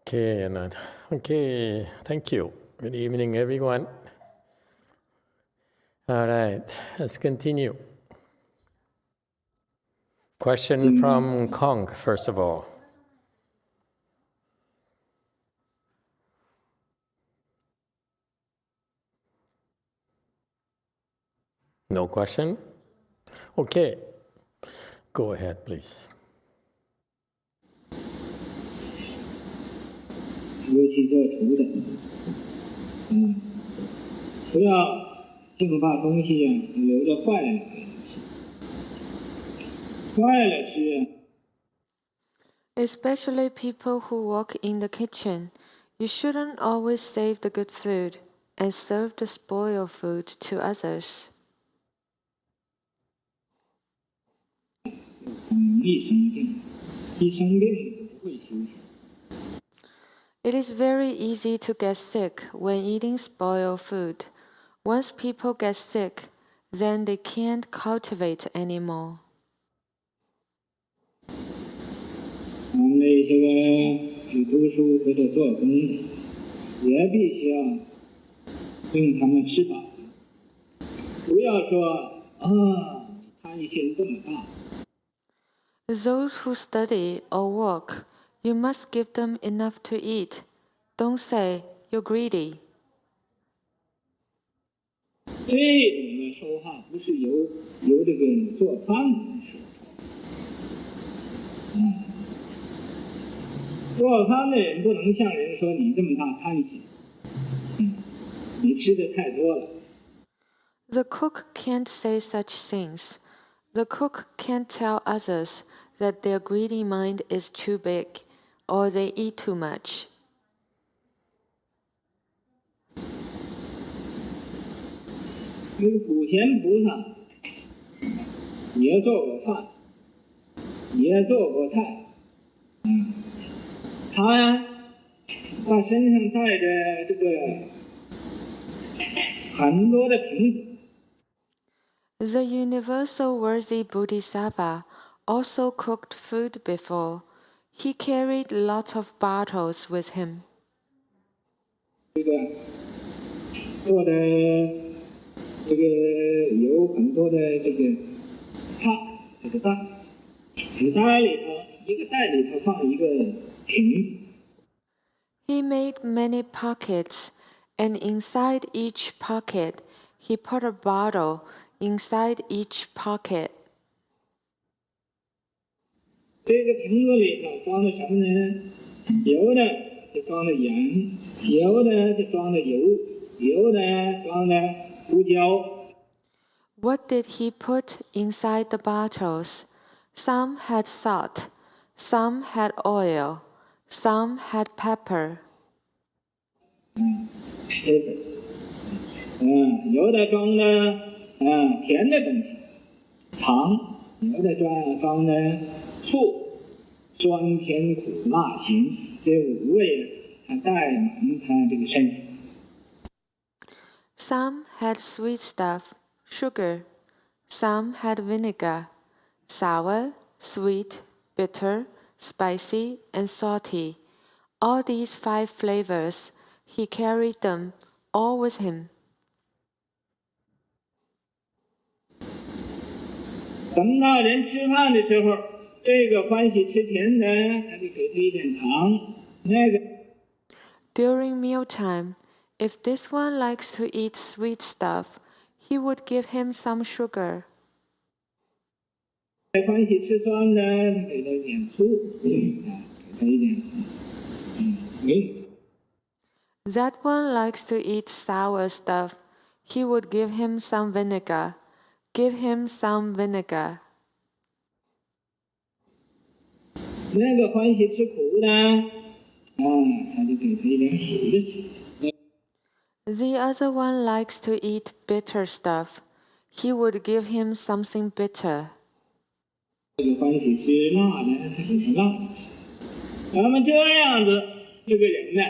Okay, okay, thank you. Good evening, everyone. All right, let's continue. Question from Kong, first of all. No question? Okay, go ahead, please. 尤其做图的，不要净把东西留着坏了，坏了吃。 Especially people who work in the kitchen, you shouldn't always save the good food and serve the spoiled food to others. 容易生病，一生病不会休息。 It is very easy to get sick when eating spoiled food. Once people get sick, then they can't cultivate anymore. 我们那些个读书或者做工的，也必须要令他们吃饱，不要说贪心这么大。 Those who study or work, you must give them enough to eat. Don't say you're greedy. 这种的说话不是由这个做饭的人说。做饭的人不能向人说你这么大贪心，你吃的太多了。 The cook can't say such things. The cook can't tell others that their greedy mind is too big or they eat too much. 那个普贤菩萨也做过饭，也做过菜，他身上带着这个很多的瓶子。 The universal worthy Bodhisattva also cooked food before. He carried lots of bottles with him. 这个做的这个有很多的这个这个袋，纸袋里头一个袋里头放一个瓶。 He made many pockets, and inside each pocket, he put a bottle inside each pocket. 这个瓶子里头装的什么呢？有的就装的盐，有的就装的油，有的装的胡椒。 What did he put inside the bottles? Some had salt, some had oil, some had pepper. 有的装的甜的东西，糖；有的装的醋，酸甜苦辣咸，这五味它带满它这个身上。 Some had sweet stuff, sugar. Some had vinegar, sour, sweet, bitter, spicy, and salty. All these 5 flavors, he carried them all with him. 等到人吃饭的时候，这个欢喜吃甜的，他就给他一点糖；那个 During mealtime, if this one likes to eat sweet stuff, he would give him some sugar. 欢喜吃酸的，他给他一点醋，给他一点米。 That one likes to eat sour stuff, he would give him some vinegar. Give him some vinegar. 那个欢喜吃苦的，他就给他一点苦的吃。 The other one likes to eat bitter stuff. He would give him something bitter. 这个欢喜吃辣的，他给他辣的吃。咱们这样子，这个人呢，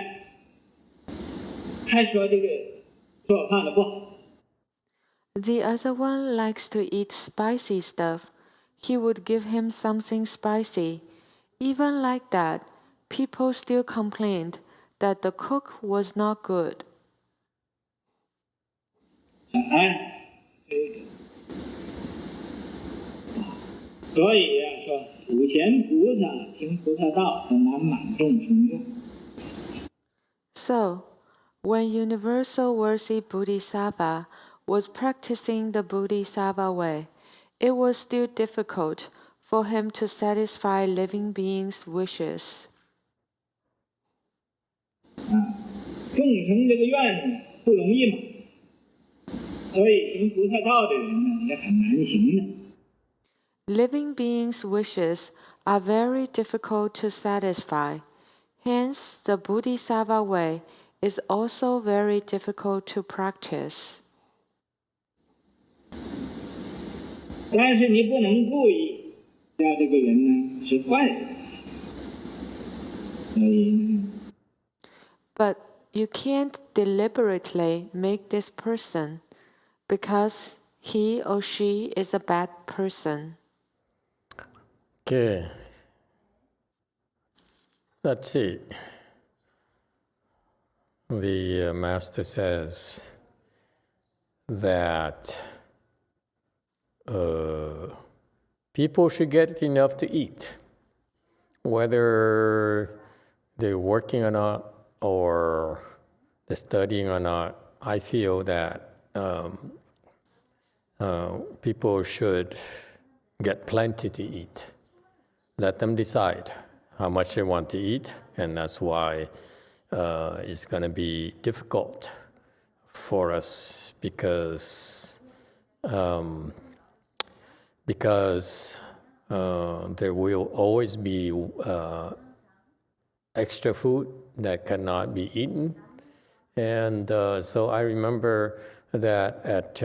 还说这个做饭的不好。 The other one likes to eat spicy stuff. He would give him something spicy. Even like that, people still complained that the cook was not good. 所以说普贤菩萨行菩萨道，很难满众从用。 So, when Universal Worthy Bodhisattva was practicing the Bodhisattva way, it was still difficult for him to satisfy living beings' wishes. 众成这个愿不容易嘛，所以行菩萨道的人呢也很难行的。 Living beings' wishes are very difficult to satisfy. Hence, the Bodhisattva way is also very difficult to practice. 但是你不能故意让这个人呢是坏人，所以呢。 But you can't deliberately make this person because he or she is a bad person. Okay. Let's see. The master says that people should get enough to eat, whether they're working or not, or they're studying or not. I feel that people should get plenty to eat. Let them decide how much they want to eat, and that's why it's going to be difficult for us because there will always be extra food that cannot be eaten. And so I remember that at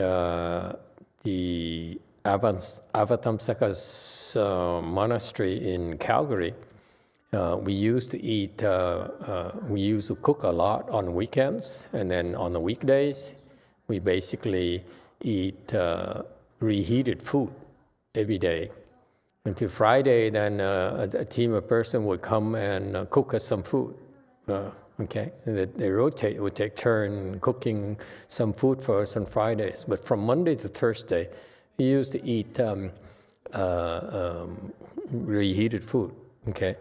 the Avatamsaka's monastery in Calgary, we used to cook a lot on weekends, and then on the weekdays, we basically eat reheated food every day. Until Friday, then a team of person would come and cook us some food. Okay, they rotate, would take turn cooking some food for us on Fridays. But from Monday to Thursday, we used to eat reheated food. Okay,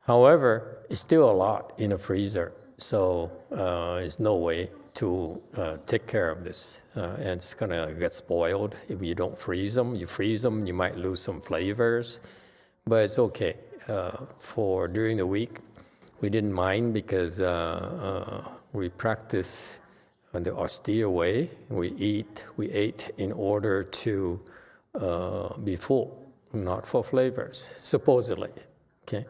however, it's still a lot in a freezer, so there's no way to take care of this, and it's gonna get spoiled if you don't freeze them. You freeze them, you might lose some flavors, but it's okay. For during the week, we didn't mind because we practice the austere way. We ate in order to be full, not for flavors, supposedly. Okay,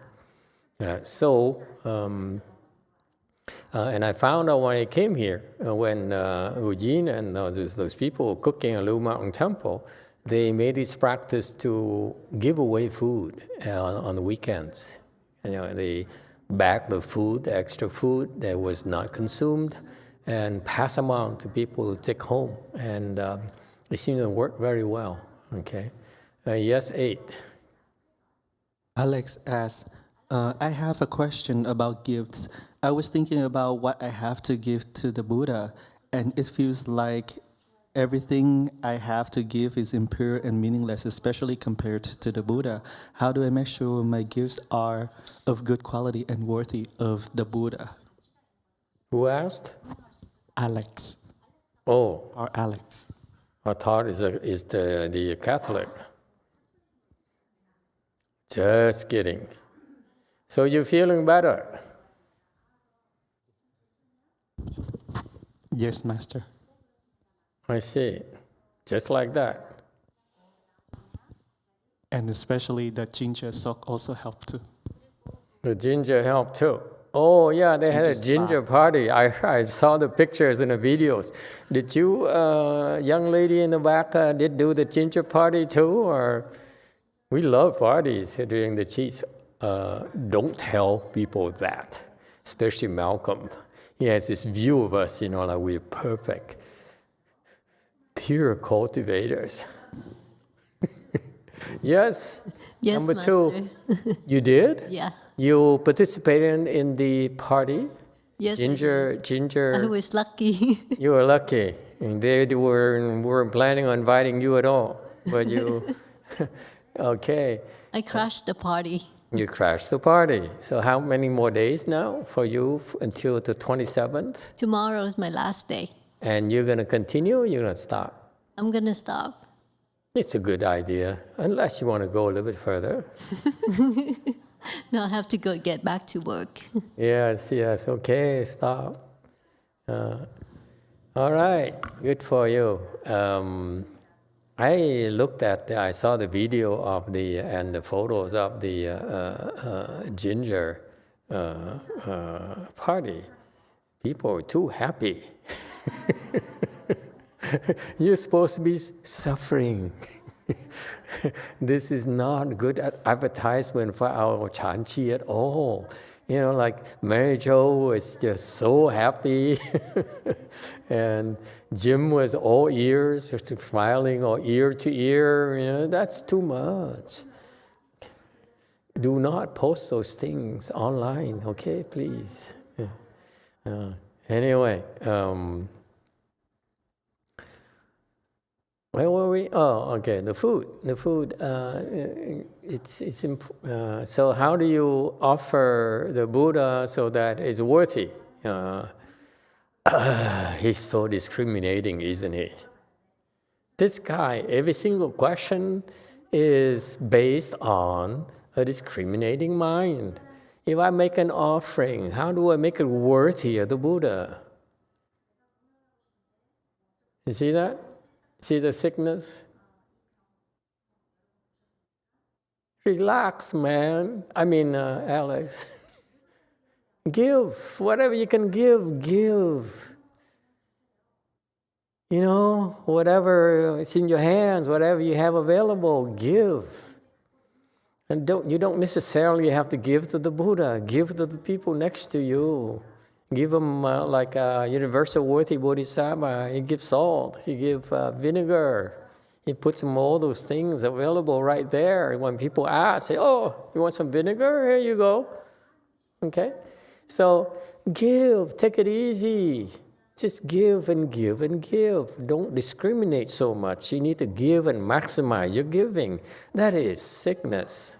and I found out when I came here, when Eugene and those people cooking at Lu Mountain Temple, they made this practice to give away food on the weekends. You know, they bag the food, the extra food that was not consumed, and pass them on to people to take home. And it seemed to work very well. Okay. Yes, 8. Alex asks, I have a question about gifts. I was thinking about what I have to give to the Buddha, and it feels like everything I have to give is impure and meaningless, especially compared to the Buddha. How do I make sure my gifts are of good quality and worthy of the Buddha? Who asked? Alex. Oh, Or Alex. I thought is the Catholic. Just kidding. So you're feeling better? Yes, Master. I see. Just like that. And especially the ginger sock also helped too. The ginger helped too. Oh yeah, they had a ginger party. I saw the pictures and the videos. Did you, young lady in the back, did do the ginger party too? Or we love parties during the Qis. Don't tell people that, especially Malcolm. He has this view of us, like we're perfect, pure cultivators. Yes. Yes, Number Master. 2. You did? Yeah. You participated in the party? Yes, Ginger. I was lucky. You were lucky. And they weren't planning on inviting you at all. But you, okay. I crashed the party. You crashed the party. So how many more days now for you until the 27th? Tomorrow is my last day. And you're going to continue or you're going to stop? I'm going to stop. It's a good idea, unless you want to go a little bit further. Now I have to go get back to work. Yes, okay, stop. All right, good for you. I saw the video of and the photos of the ginger party. People were too happy. You're supposed to be suffering. This is not good advertisement for our Chanchi at all. You know, like Mary Jo was just so happy. And Jim was all ears, just smiling or ear to ear. You know, that's too much. Do not post those things online, okay, please. Anyway, where were we? Oh, okay, the food. So how do you offer the Buddha so that it's worthy? He's so discriminating, isn't he? This guy, every single question is based on a discriminating mind. If I make an offering, how do I make it worthy of the Buddha? You see that? See the sickness? Relax, man. Alex. Give. Whatever you can give. You know, whatever is in your hands, whatever you have available, give. And you don't necessarily have to give to the Buddha. Give to the people next to you. Give them like a universal worthy bodhisattva. He gives salt. He gives vinegar. He puts them all those things available right there. When people ask, say, "Oh, you want some vinegar? Here you go." Okay? So give. Take it easy. Just give and give and give. Don't discriminate so much. You need to give and maximize your giving. That is sickness.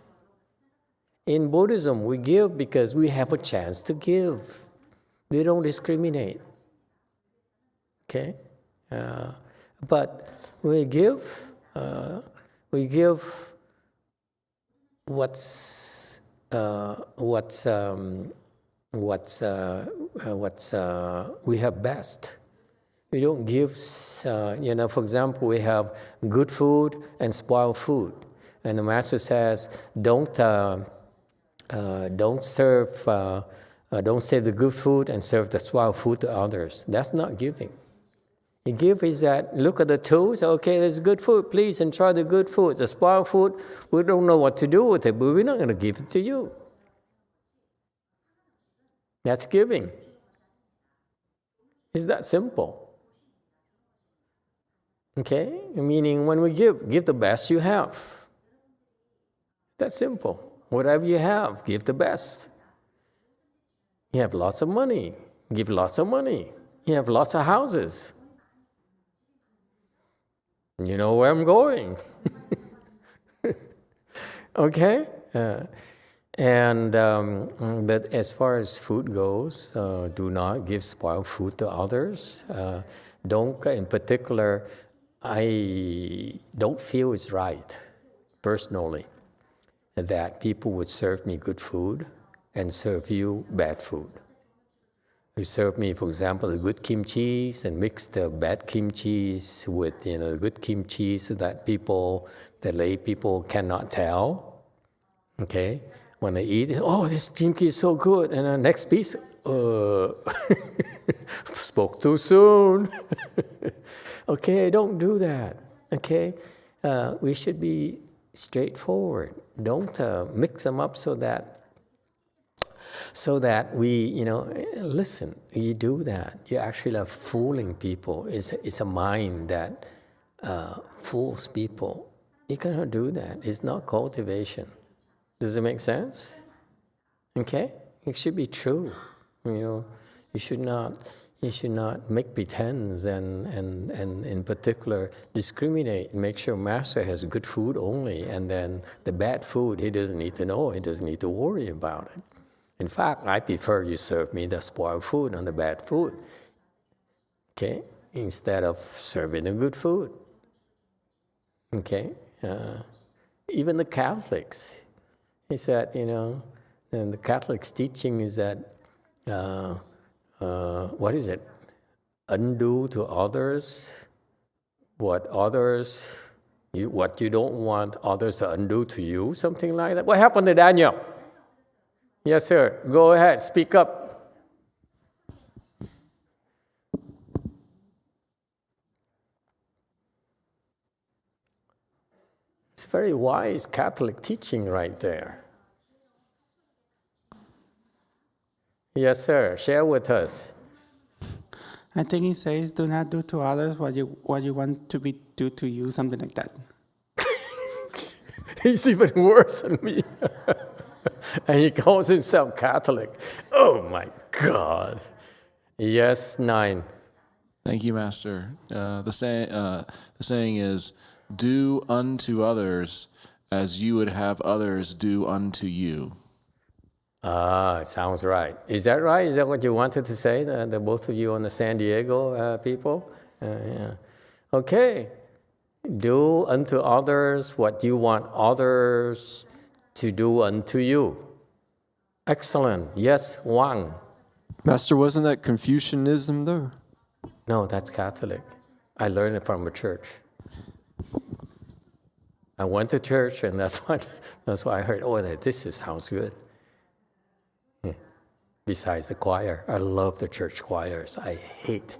In Buddhism, we give because we have a chance to give. We don't discriminate. Okay? But we give what's we have best. We don't give, for example, we have good food and spoiled food. And the Master says, don't save the good food and serve the spoiled food to others. That's not giving. You give is that, look at the two, say, okay, there's good food, please enjoy the good food. The spoiled food, we don't know what to do with it, but we're not going to give it to you. That's giving. It's that simple. Okay? Meaning when we give the best you have. That's simple. Whatever you have, give the best. You have lots of money, give lots of money. You have lots of houses. You know where I'm going. Okay? But as far as food goes, do not give spoiled food to others. In particular, I don't feel it's right, personally, that people would serve me good food and serve you bad food. You serve me, for example, the good kimchi and mix the bad kimchi with the good kimchi so that the lay people cannot tell. Okay? When they eat, oh, this kimchi is so good. And the next piece, spoke too soon. Okay, don't do that. Okay? We should be straightforward. Don't mix them up so that we, listen, you do that. You actually are fooling people. It's a mind that fools people. You cannot do that. It's not cultivation. Does it make sense? Okay? It should be true. You should not make pretense and in particular discriminate, make sure master has good food only, and then the bad food he doesn't need to know, he doesn't need to worry about it. In fact, I prefer you serve me the spoiled food and the bad food, okay, instead of serving the good food. Okay? Even the Catholics, he said, and the Catholics' teaching is that, what is it? Undo to others what you don't want others to undo to you, something like that. What happened to Daniel? Yes, sir. Go ahead, speak up. It's very wise Catholic teaching right there. Yes, sir. Share with us. I think he says, "Do not do to others what you want to be do to you," something like that. He's even worse than me. And he calls himself Catholic. Oh my God. Yes, 9. Thank you, Master. The saying is, "Do unto others as you would have others do unto you." Sounds right. Is that right? Is that what you wanted to say, the both of you on the San Diego people? Yeah. Okay. Do unto others what you want others to do unto you. Excellent. Yes, Wang. Master, wasn't that Confucianism though? No, that's Catholic. I learned it from a church. I went to church, and that's why I heard, this sounds good. Besides the choir, I love the church choirs. I hate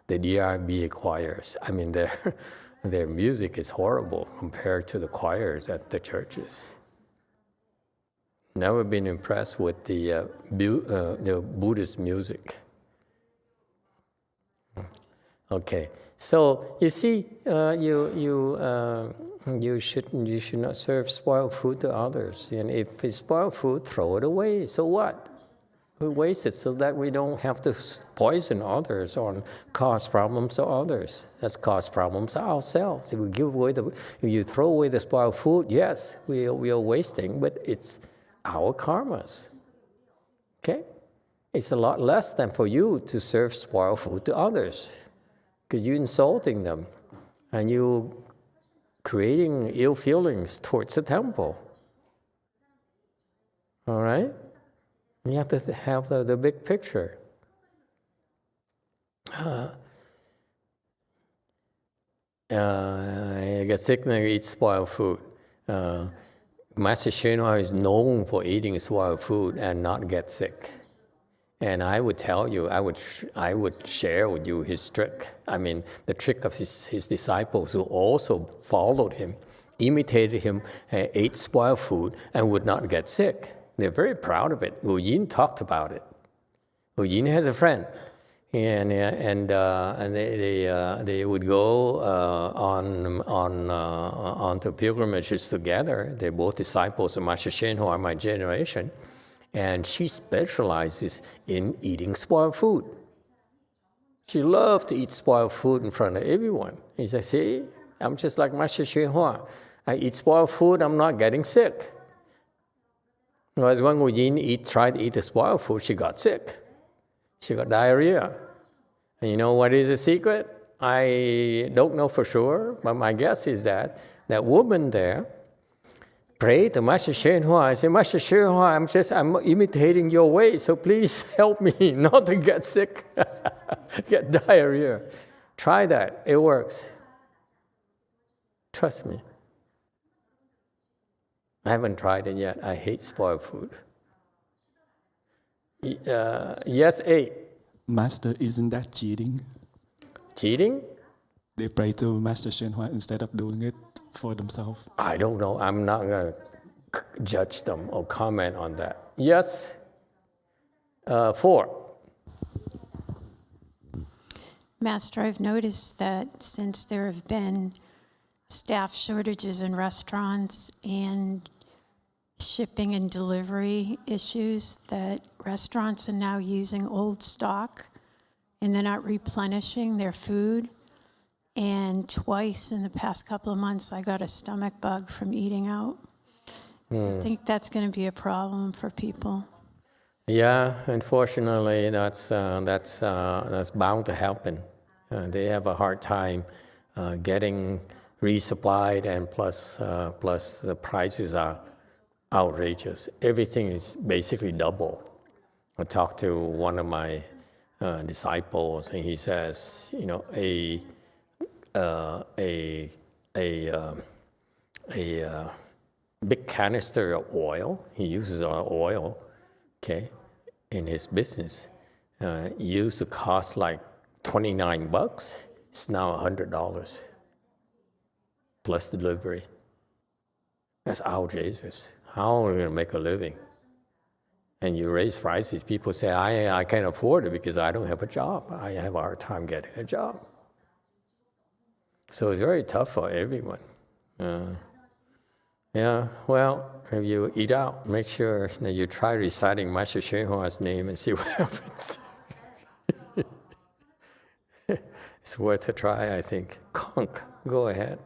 the DRB choirs. I mean, their music is horrible compared to the choirs at the churches. Never been impressed with the Buddhist music. Okay, so you see, you should not serve spoiled food to others. And if it's spoiled food, throw it away. So what? We waste it so that we don't have to poison others or cause problems to others. That's cause problems to ourselves. If we if you throw away the spoiled food, yes, we are wasting, but it's our karmas. Okay? It's a lot less than for you to serve spoiled food to others, because you're insulting them and you creating ill feelings towards the temple. All right? You have to have the big picture. I get sick when I eat spoiled food. Master Shenhua is known for eating spoiled food and not get sick. And I would tell you, I would share with you his trick. I mean, the trick of his disciples who also followed him, imitated him, ate spoiled food, and would not get sick. They're very proud of it. Wu Yin talked about it. Wu Yin has a friend, and they would go on to pilgrimages together. They're both disciples of Master Shenhua, my generation, and she specializes in eating spoiled food. She loved to eat spoiled food in front of everyone. He said, "See, I'm just like Master Shenhua. I eat spoiled food. I'm not getting sick." Whereas when Wu Yin tried to eat the spoiled food, she got sick. She got diarrhea. And you know what is the secret? I don't know for sure, but my guess is that that woman there prayed to Master Shenhua. I said, "Master Shenhua, I'm imitating your way, so please help me not to get sick, get diarrhea." Try that. It works. Trust me. I haven't tried it yet. I hate spoiled food. Yes, 8. Master, isn't that cheating? Cheating? They pray to Master Shenhua instead of doing it for themselves. I don't know. I'm not going to judge them or comment on that. Yes, 4. Master, I've noticed that since there have been staff shortages in restaurants and shipping and delivery issues that restaurants are now using old stock and they're not replenishing their food. And twice in the past couple of months, I got a stomach bug from eating out. I think that's going to be a problem for people. Yeah, unfortunately, that's bound to happen. They have a hard time getting resupplied, and plus the prices are outrageous. Everything is basically double. I talked to one of my disciples, and he says, you know, a big canister of oil. He uses oil, okay, in his business. It used to cost like $29. It's now $100 plus delivery. That's outrageous. How are we going to make a living? And you raise prices. People say, I can't afford it because I don't have a job. I have a hard time getting a job. So it's very tough for everyone. Yeah, well, if you eat out, make sure that you try reciting Master YongHua's name and see what happens. It's worth a try, I think. Conk, go ahead.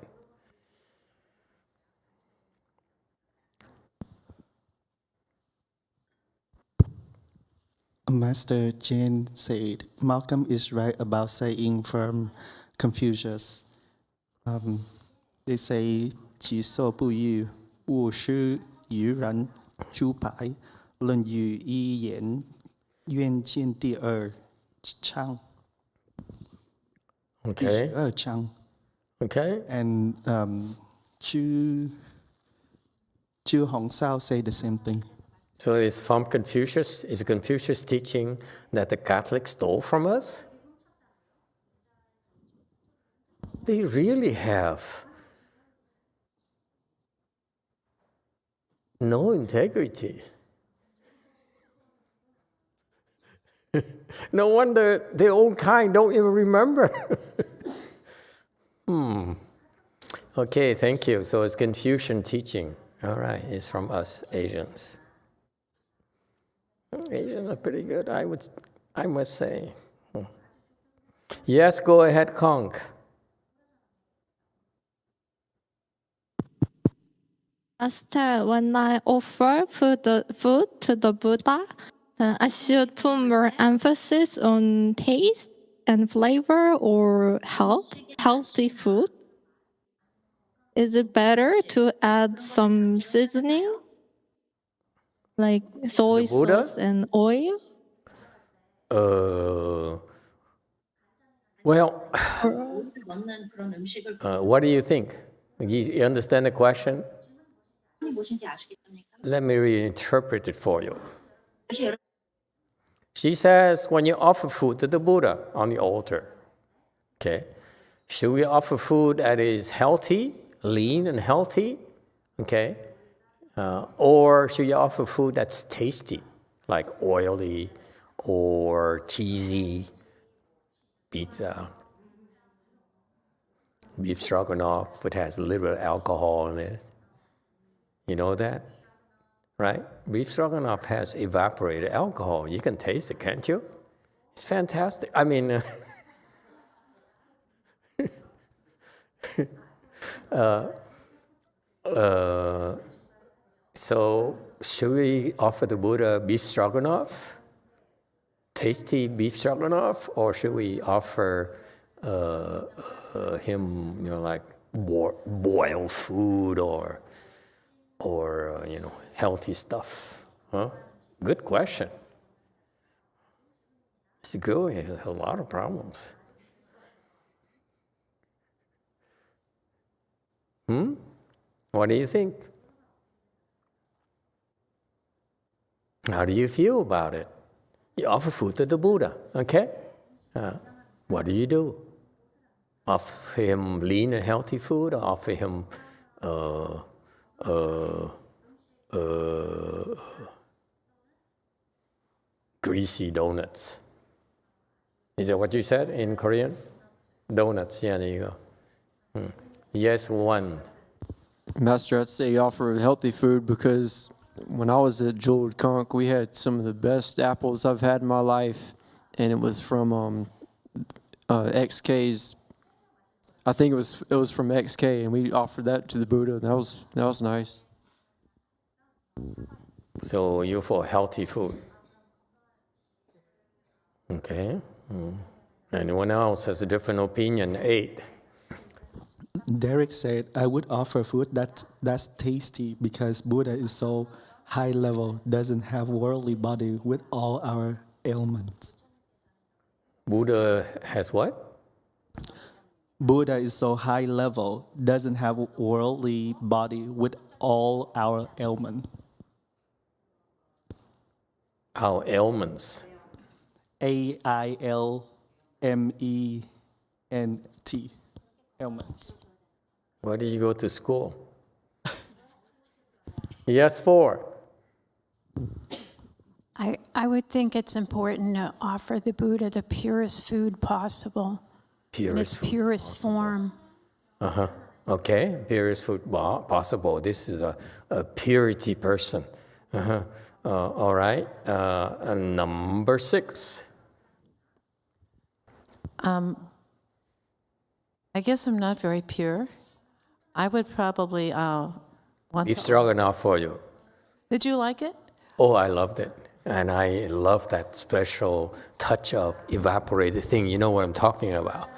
Master Chen said, Malcolm is right about saying from Confucius. They say, 己所不欲，勿施于人。诸白，论语一言，愿见第二章。 Okay. 第二章。 Okay. And Chu Hongshao say the same thing. So it's from Confucius. Is Confucius teaching that the Catholics stole from us? They really have no integrity. No wonder their own kind don't even remember. Okay, thank you. So it's Confucian teaching. All right, it's from us Asians. Asians are pretty good, I must say. Yes, go ahead, Kong. Master, when I offer food to the Buddha, I should put more emphasis on taste and flavor or healthy food. Is it better to add some seasoning, like soy sauce and oil? Well, what do you think? You understand the question? Let me reinterpret it for you. She says, when you offer food to the Buddha on the altar, okay, should we offer food that is healthy, lean and healthy, okay? Or should you offer food that's tasty, like oily or cheesy, pizza, beef stroganoff, which has a little bit of alcohol in it? You know that, right? Beef stroganoff has evaporated alcohol. You can taste it, can't you? It's fantastic. I mean, so should we offer the Buddha beef stroganoff, tasty beef stroganoff, or should we offer him, you know, like boiled food or you know, healthy stuff? Huh? Good question. It's good. It has a lot of problems. What do you think? How do you feel about it? You offer food to the Buddha, okay? What do? Offer him lean and healthy food, or offer him greasy donuts? Is that what you said in Korean? Donuts, yeah, there you go. Yes, one. Master, I'd say offer healthy food because when I was at Jewel Conk, we had some of the best apples I've had in my life, and it was from XK's. I think it was from XK, and we offered that to the Buddha. That was nice. So you for healthy food. Okay. Anyone else has a different opinion? 8. Derek said, I would offer food that's tasty because Buddha is so high level, doesn't have worldly body with all our ailments. Buddha has what? Buddha is so high level, doesn't have worldly body with all our ailments. Our ailments. AILMENT. Ailments. Why did you go to school? Yes, 4. I would think it's important to offer the Buddha the purest food possible. In its purest form. Okay, purest food possible. This is a purity person. All right. And number 6. I guess I'm not very pure. I would probably want Beef stroganoff for you. Did you like it? Oh, I loved it. And I love that special touch of evaporated thing. You know what I'm talking about.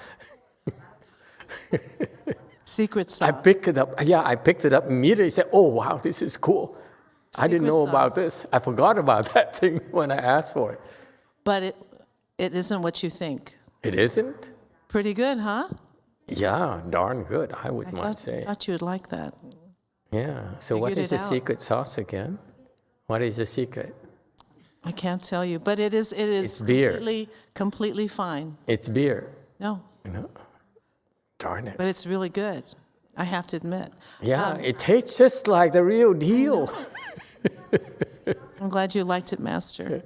Secret sauce. I picked it up. Yeah, I picked it up immediately. Said, "Oh wow, this is cool." I didn't know about this. I forgot about that thing when I asked for it. But it isn't what you think. It isn't? Pretty good, huh? Yeah, darn good. I would might say. I thought you would like that. Yeah. So what is the secret sauce again? What is the secret? I can't tell you, but it is It's beer. completely fine. It's beer. No. Darn it. But it's really good. I have to admit. Yeah, it tastes just like the real deal. I'm glad you liked it, Master.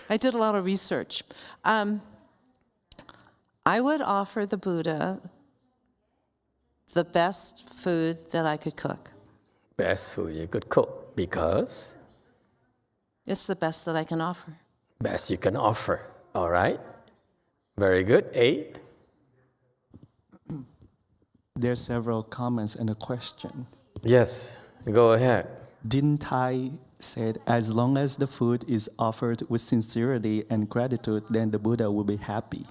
I did a lot of research. I would offer the Buddha the best food that I could cook. Best food you could cook because? It's the best that I can offer. Best you can offer. All right. Very good. 8. There's several comments and a question. Yes, go ahead. Din Tai said, as long as the food is offered with sincerity and gratitude, then the Buddha will be happy.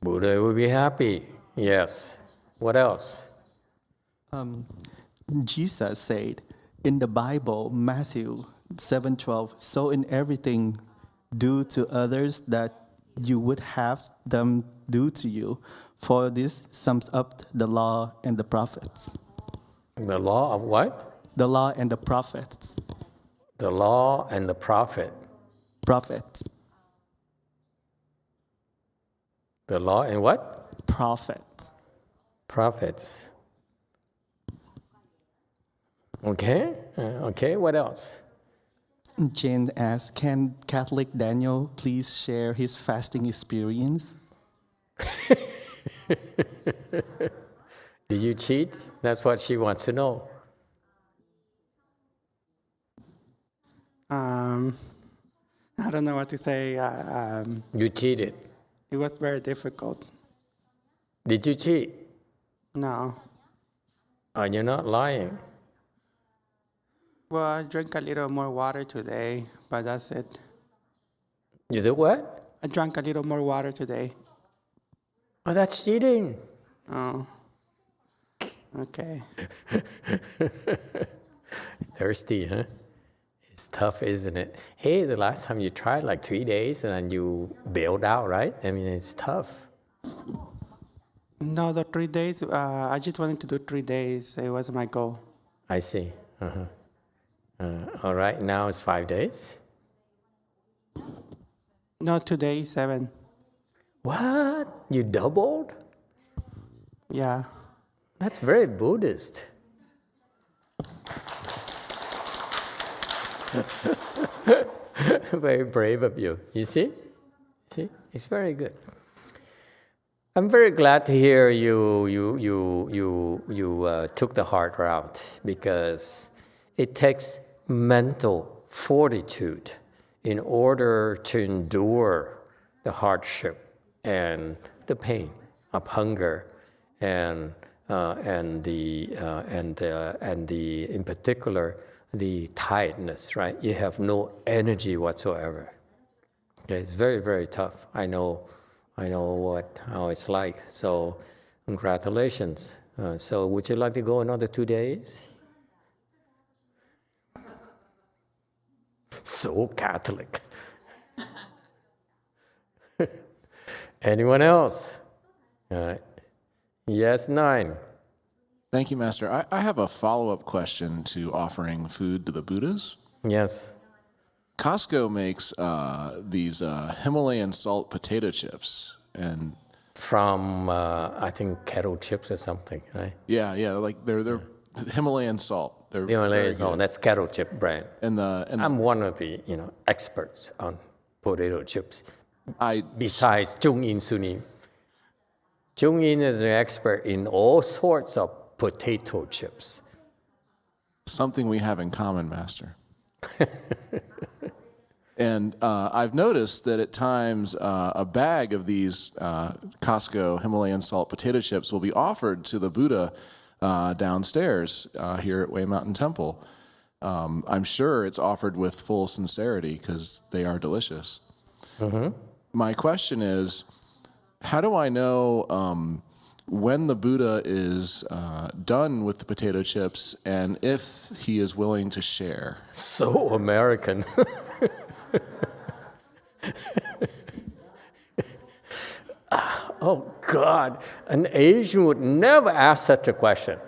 Buddha will be happy. Yes. What else? Jesus said, in the Bible, Matthew 7:12, so in everything, do to others that you would have them do to you, for this sums up the law and the prophets. The law of what? The law and the prophets. The law and the prophet. Prophets. The law and what? Prophets. Prophets. Okay. Okay, what else? Jane asks, can Catholic Daniel please share his fasting experience? Did you cheat? That's what she wants to know. I don't know what to say. You cheated. It was very difficult. Did you cheat? No. Are you not lying? Well, I drank a little more water today, but that's it. You did what? I drank a little more water today. Oh, that's cheating. Oh. Okay. Thirsty, huh? It's tough, isn't it? Hey, the last time you tried like 3 days and then you bailed out, right? I mean, it's tough. No, the 3 days, I just wanted to do 3 days. It was my goal. I see. All right, now it's 5 days. No, today, 7. What? You doubled? Yeah. That's very Buddhist. Very brave of you. You see? See? It's very good. I'm very glad to hear you took the hard route because it takes mental fortitude in order to endure the hardship and the pain of hunger and in particular the tiredness, right? You have no energy whatsoever. Okay, it's very, very tough. I know how it's like. So, congratulations. So, would you like to go another 2 days? So Catholic. Anyone else? Yes, 9. Thank you, Master. I have a follow-up question to offering food to the Buddhas. Yes. Costco makes these Himalayan salt potato chips, and from I think kettle chips or something, right? Yeah, like they're Himalayan salt. They're Himalayan salt. That's kettle chip brand. And I'm one of the experts on potato chips. Besides Chung-In Sunim. Chung-In is an expert in all sorts of potato chips. Something we have in common, Master. And I've noticed that at times a bag of these Costco Himalayan salt potato chips will be offered to the Buddha downstairs here at Way Mountain Temple. I'm sure it's offered with full sincerity because they are delicious. Mm-hmm. My question is, how do I know when the Buddha is done with the potato chips and if he is willing to share? So American. Oh God, an Asian would never ask such a question.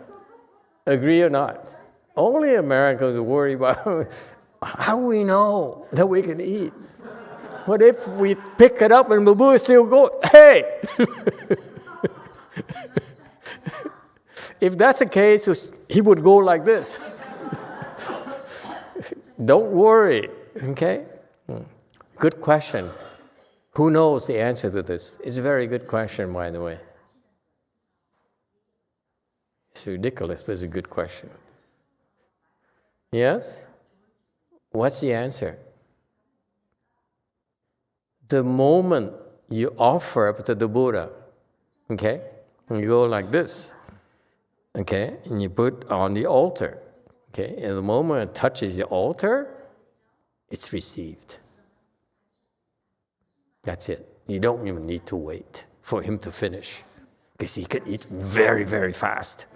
Agree or not? Only Americans worry about how we know that we can eat. What if we pick it up and the Buddha still go, hey! If that's the case, he would go like this. Don't worry, okay? Good question. Who knows the answer to this? It's a very good question, by the way. It's ridiculous, but it's a good question. Yes? What's the answer? The moment you offer up to the Buddha, okay, and you go like this, okay, and you put on the altar, okay, and the moment it touches the altar, it's received. That's it. You don't even need to wait for him to finish, because he can eat very, very fast.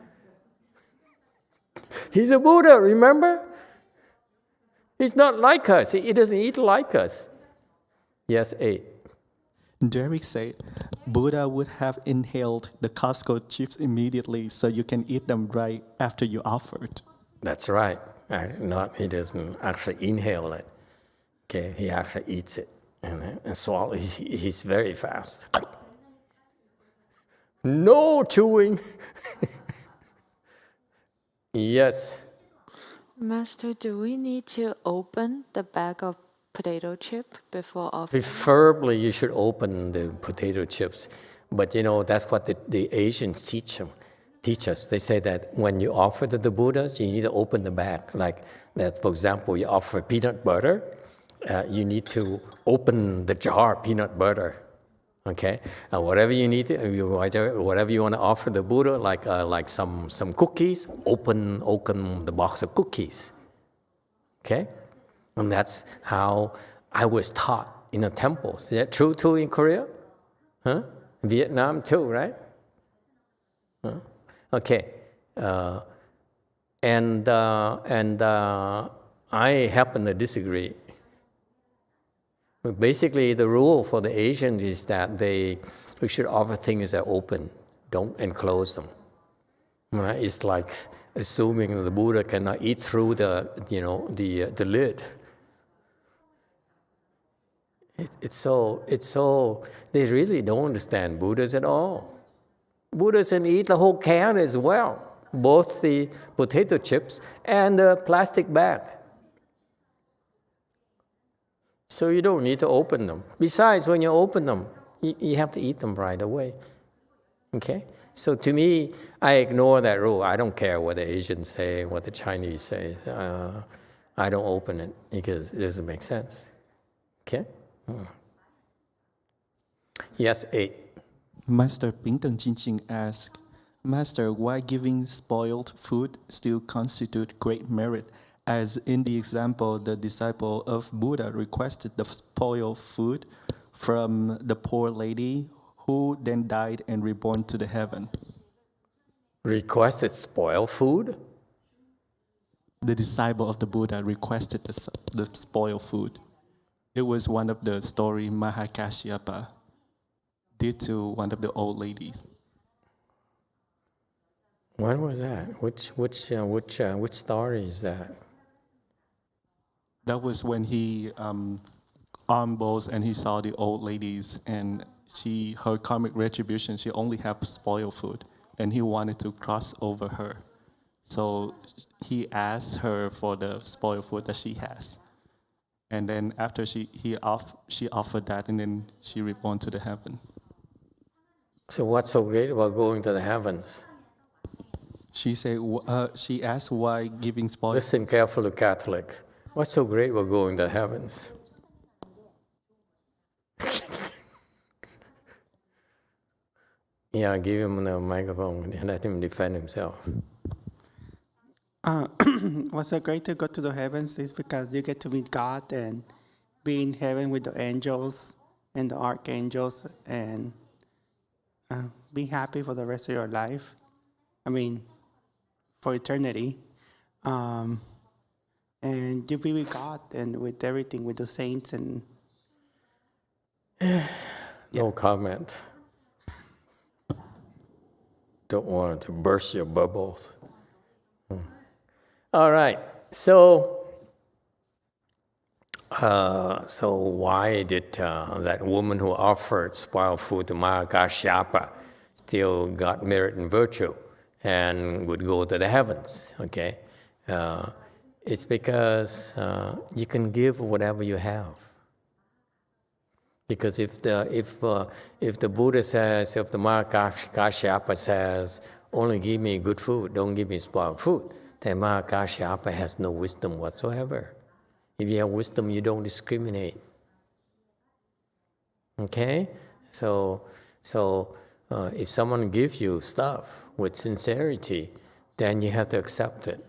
He's a Buddha, remember? He's not like us. He doesn't eat like us. Yes, 8. Derek said Buddha would have inhaled the Costco chips immediately so you can eat them right after you offered. That's right. He doesn't actually inhale it. Okay, he actually eats it and swallows. He's very fast. No chewing. Yes. Master, do we need to open the bag of potato chip before offering? Preferably, you should open the potato chips. But that's what the Asians teach us. They say that when you offer to the Buddhas, you need to open the bag. Like that, for example, you offer peanut butter, you need to open the jar of peanut butter. Okay, and whatever you need, whatever you want to offer the Buddha, like some cookies, open the box of cookies. Okay, and that's how I was taught in the temples. Is that true too in Korea? Huh? Vietnam too, right? Huh? Okay, and I happen to disagree. Basically, the rule for the Asians is that we should offer things that are open, don't enclose them. It's like assuming the Buddha cannot eat through the lid. It's so they really don't understand Buddhas at all. Buddhas can eat the whole can as well, both the potato chips and the plastic bag. So you don't need to open them. Besides, when you open them, you have to eat them right away. Okay? So to me, I ignore that rule. I don't care what the Asians say, what the Chinese say. I don't open it because it doesn't make sense. Okay? Yes, 8. Master Pingteng Chinching asks, Master, why giving spoiled food still constitute great merit? As in the example, the disciple of Buddha requested the spoiled food from the poor lady who then died and reborn to the heaven. Requested spoiled food? The disciple of the Buddha requested the spoiled food. It was one of the story Mahakashyapa did to one of the old ladies. When was that? Which story is that? That was when he armbolts and he saw the old ladies, and her karmic retribution, she only had spoiled food, and he wanted to cross over her. So he asked her for the spoiled food that she has. And then after she offered that, and then she reborn to the heaven. So what's so great about going to the heavens? She said, she asked why giving spoiled. Listen carefully, Catholic. What's so great about going to the heavens? Yeah, give him the microphone and let him defend himself. What's so great to go to the heavens is because you get to meet God and be in heaven with the angels and the archangels and be happy for the rest of your life. I mean, for eternity. And you be with God and with everything, with the saints and... No comment. Don't want to burst your bubbles. All right, so why did that woman who offered spoiled food to Mahakashyapa still got merit and virtue and would go to the heavens? Okay, it's because you can give whatever you have. Because if the Buddha says, if the Mahakashyapa says, only give me good food, don't give me spoiled food, then Mahakashyapa has no wisdom whatsoever. If you have wisdom, you don't discriminate. Okay? So if someone gives you stuff with sincerity, then you have to accept it.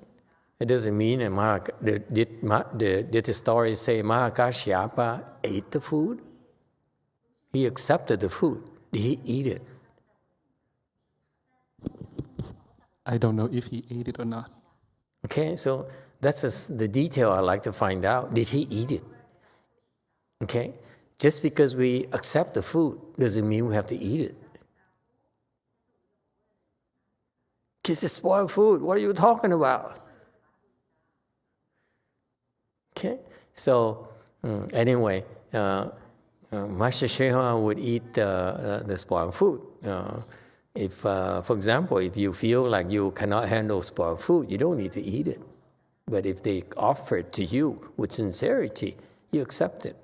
It doesn't mean did the story say Mahakashyapa ate the food? He accepted the food. Did he eat it? I don't know if he ate it or not. Okay, so that's the detail I like to find out. Did he eat it? Okay, just because we accept the food doesn't mean we have to eat it. Because it's spoiled food. What are you talking about? Okay, so anyway, Master Shehan would eat the spoiled food. If, for example, if you feel like you cannot handle spoiled food, you don't need to eat it. But if they offer it to you with sincerity, you accept it.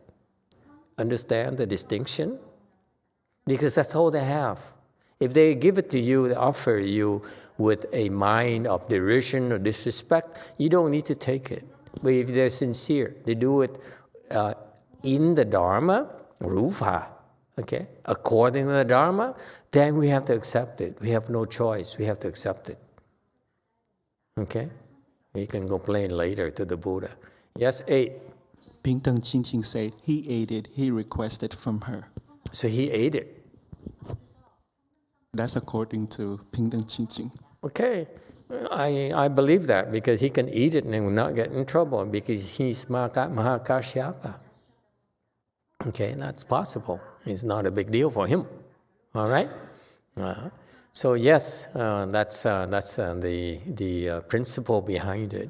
Understand the distinction? Because that's all they have. If they give it to you, they offer you with a mind of derision or disrespect, you don't need to take it. But if they're sincere, they do it in the Dharma, Rupa, okay, according to the Dharma, then we have to accept it. We have no choice. We have to accept it. Okay? You can complain later to the Buddha. Yes, 8. Pingteng Chinching said he ate it. He requested from her. So he ate it. That's according to Pingteng Chinching. Okay. I believe that because he can eat it and will not get in trouble because he's Mahakashyapa. Okay, that's possible. It's not a big deal for him. All right? So yes, that's the principle behind it.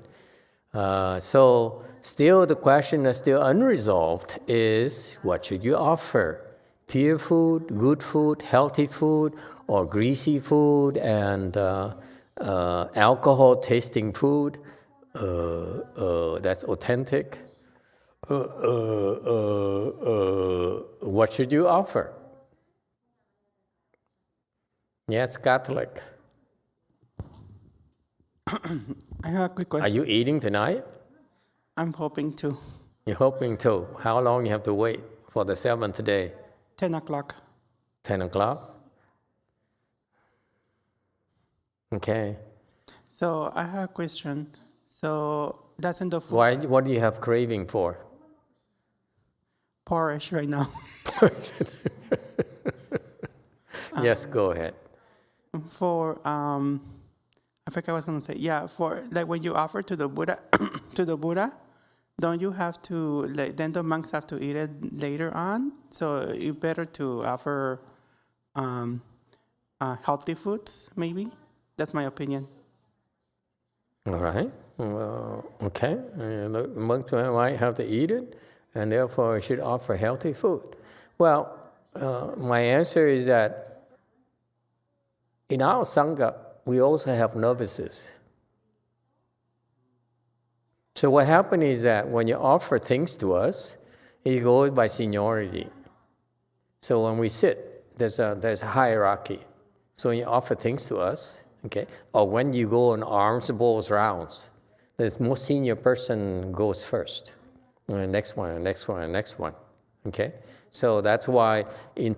So still the question that's still unresolved is what should you offer? Pure food, good food, healthy food, or greasy food and alcohol tasting food that's authentic? What should you offer? Yes, Catholic. I have a quick question. Are you eating tonight? I'm hoping to. You're hoping to. How long you have to wait for the 7th day? 10 o'clock. 10 o'clock? Okay. So I have a question. So doesn't the food What do you have craving for? porridge right now? Yes, go ahead. For I forgot what I was gonna say. Yeah, for like when you offer to the Buddha, don't you have to like then the monks have to eat it later on? So it's better to offer healthy foods, maybe. That's my opinion. All right. Well, okay. The monks might have to eat it, and therefore should offer healthy food. Well, my answer is that in our Sangha, we also have novices. So what happens is that when you offer things to us, it goes by seniority. So when we sit, there's a hierarchy. So when you offer things to us, okay, or when you go on arms bowls rounds, the most senior person goes first, and the next one, and next one, and next one, okay. So that's why,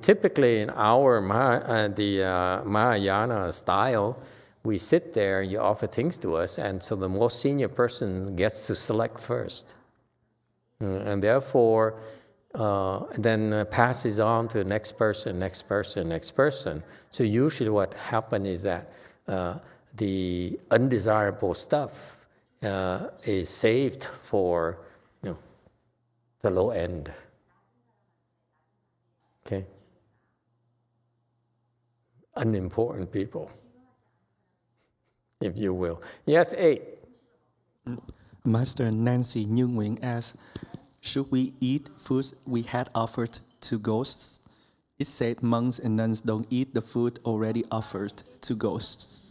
typically in our Mahayana style, we sit there and you offer things to us, and so the most senior person gets to select first, and therefore then passes on to the next person, next person, next person. So usually what happens is that the undesirable stuff is saved for the low end. Okay? Unimportant people, if you will. Yes, 8. Master Nancy Nyungwing asks, should we eat foods we had offered to ghosts? It said monks and nuns don't eat the food already offered to ghosts.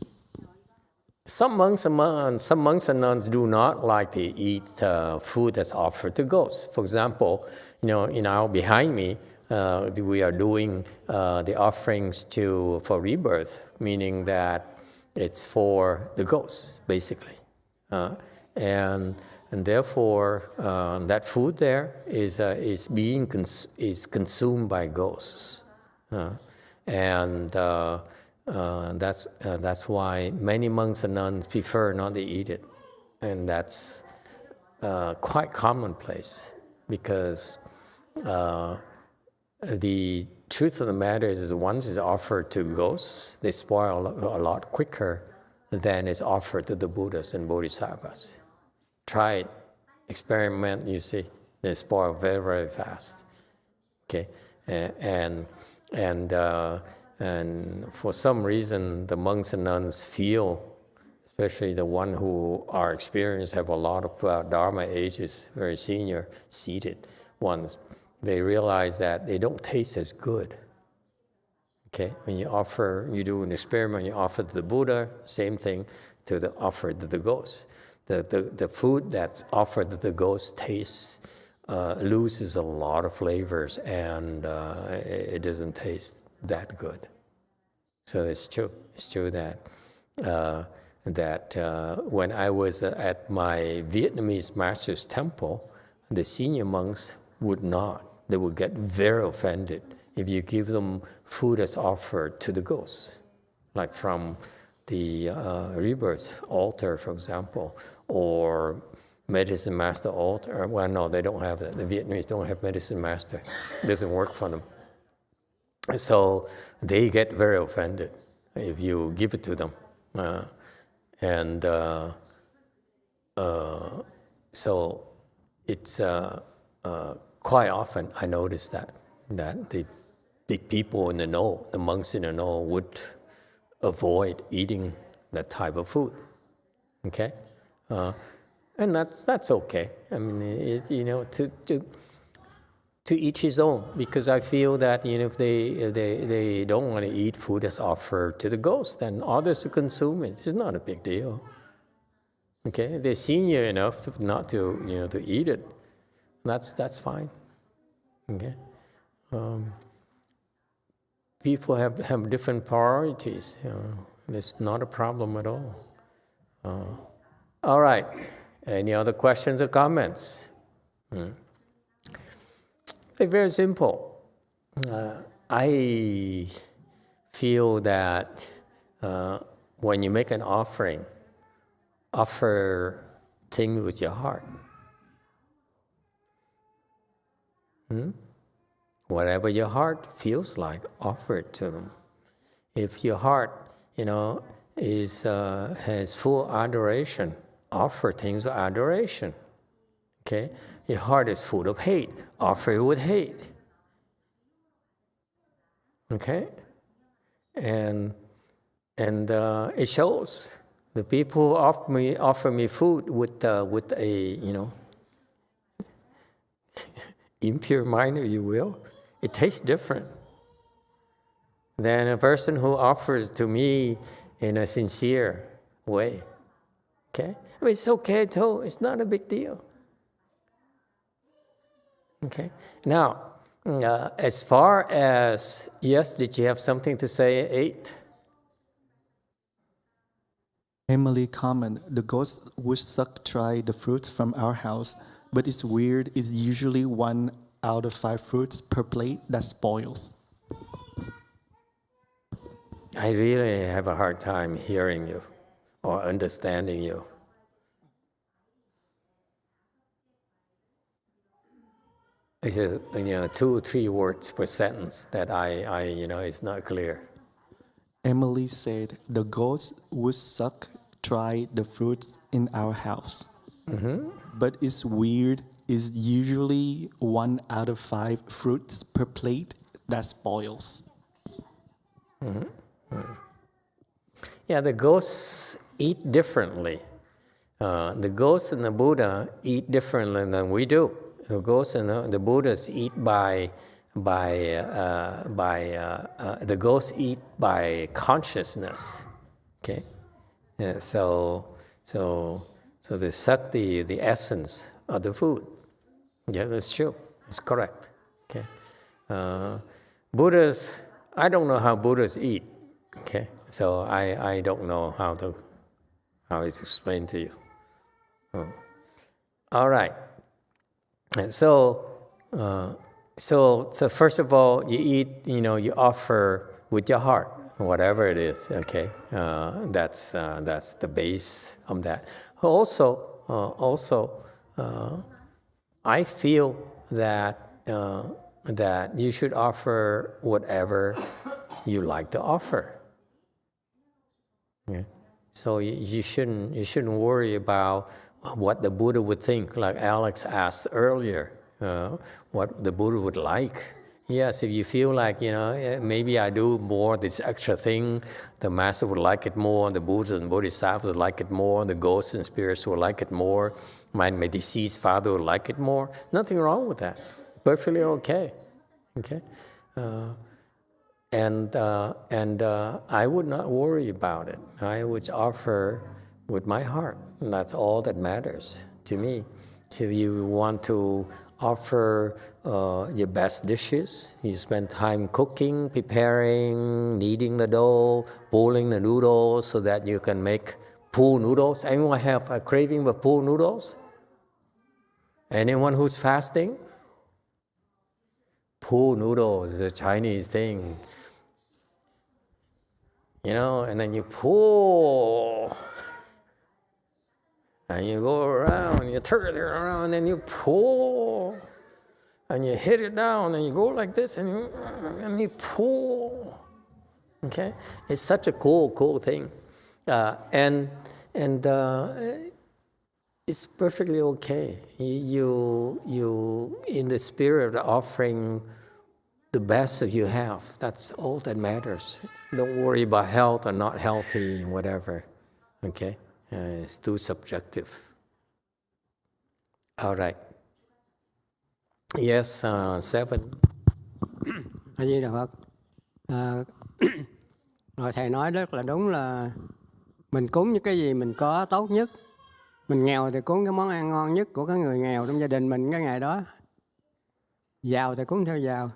Some monks and nuns do not like to eat food that's offered to ghosts. For example, behind me, we are doing the offerings for rebirth, meaning that it's for the ghosts, basically, and therefore that food there is consumed by ghosts, and that's why many monks and nuns prefer not to eat it, and that's quite commonplace because. The truth of the matter is once it's offered to ghosts, they spoil a lot quicker than it's offered to the Buddhas and Bodhisattvas. Try it, experiment, you see, they spoil very, very fast. Okay, and for some reason, the monks and nuns feel, especially the one who are experienced, have a lot of Dharma ages, very senior, seated ones. They realize that they don't taste as good. Okay, when you do an experiment, you offer to the Buddha, same thing to offer to the ghosts. The food that's offered to the ghosts loses a lot of flavors, and it doesn't taste that good. So it's true. It's true that when I was at my Vietnamese master's temple, the senior monks would not. They would get very offended if you give them food that's offered to the ghosts, like from the rebirth altar, for example, or medicine master altar. Well, no, they don't have that. The Vietnamese don't have medicine master. It doesn't work for them. So they get very offended if you give it to them. So it's quite often I notice that the big people in the know, the monks in the know, would avoid eating that type of food. Okay, and that's okay. I mean, to each his own, because I feel that if they don't want to eat food that's offered to the ghosts, then others who consume it. It's not a big deal. Okay, they're senior enough not to to eat it. That's fine. Okay, people have different priorities. It's not a problem at all. All right, Any other questions or comments? It's very simple. I feel that when you make an offering, offer things with your heart. Whatever your heart feels like, offer it to them. If your heart, has full adoration, offer things with adoration. Okay? Your heart is full of hate, offer it with hate. Okay? And it shows. The people who offer me food with a impure mind, if you will, it tastes different than a person who offers to me in a sincere way. Okay? I mean, it's okay too. It's not a big deal. Okay? Now, as far as, yes, did you have something to say, 8? Emily comment, the ghosts would suck try the fruits from our house, but it's weird, it's usually 1 out of 5 fruits per plate that spoils. I really have a hard time hearing you or understanding you. It's just, 2 or 3 words per sentence that is not clear. Emily said, the ghosts would suck try the fruits in our house. But it's weird, it's usually 1 out of 5 fruits per plate that spoils. Yeah, the ghosts eat differently. The ghosts and the Buddha eat differently than we do. The ghosts and the Buddhas eat the ghosts eat by consciousness. Okay, yeah, so they suck the essence of the food. Yeah, that's true. It's correct. Okay, Buddhas. I don't know how Buddhas eat. Okay, so I don't know how it's explained to you. All right. And so first of all, you eat. You offer with your heart, whatever it is. Okay, that's the base of that. Also, I feel that you should offer whatever you like to offer. Yeah. So you shouldn't worry about what the Buddha would think, like Alex asked earlier, what the Buddha would like. Yes, if you feel like, maybe I do more this extra thing, the Master would like it more, the Buddhas and Bodhisattvas would like it more, the ghosts and spirits would like it more, my deceased father would like it more. Nothing wrong with that. Perfectly okay. Okay? And I would not worry about it. I would offer with my heart. And that's all that matters to me. If you want to offer your best dishes, you spend time cooking, preparing, kneading the dough, boiling the noodles so that you can make pool noodles. Anyone have a craving for pool noodles? Anyone who's fasting? Pool noodles is a Chinese thing. And then you pull, and you go around, you turn it around, and then you pull, and you hit it down, and you go like this, and you pull. Okay, it's such a cool thing, and it's perfectly okay. You in the spirit of offering the best that you have. That's all that matters. Don't worry about health or not healthy, whatever. Okay? It's too subjective. All right. Yes, 7. A Di Đà Phật. Rồi thầy nói rất là đúng là mình cúng những cái gì mình có tốt nhất. Mình nghèo thì cúng cái món ăn ngon nhất của cái người nghèo trong gia đình mình cái ngày đó. Giàu thì cúng theo giàu.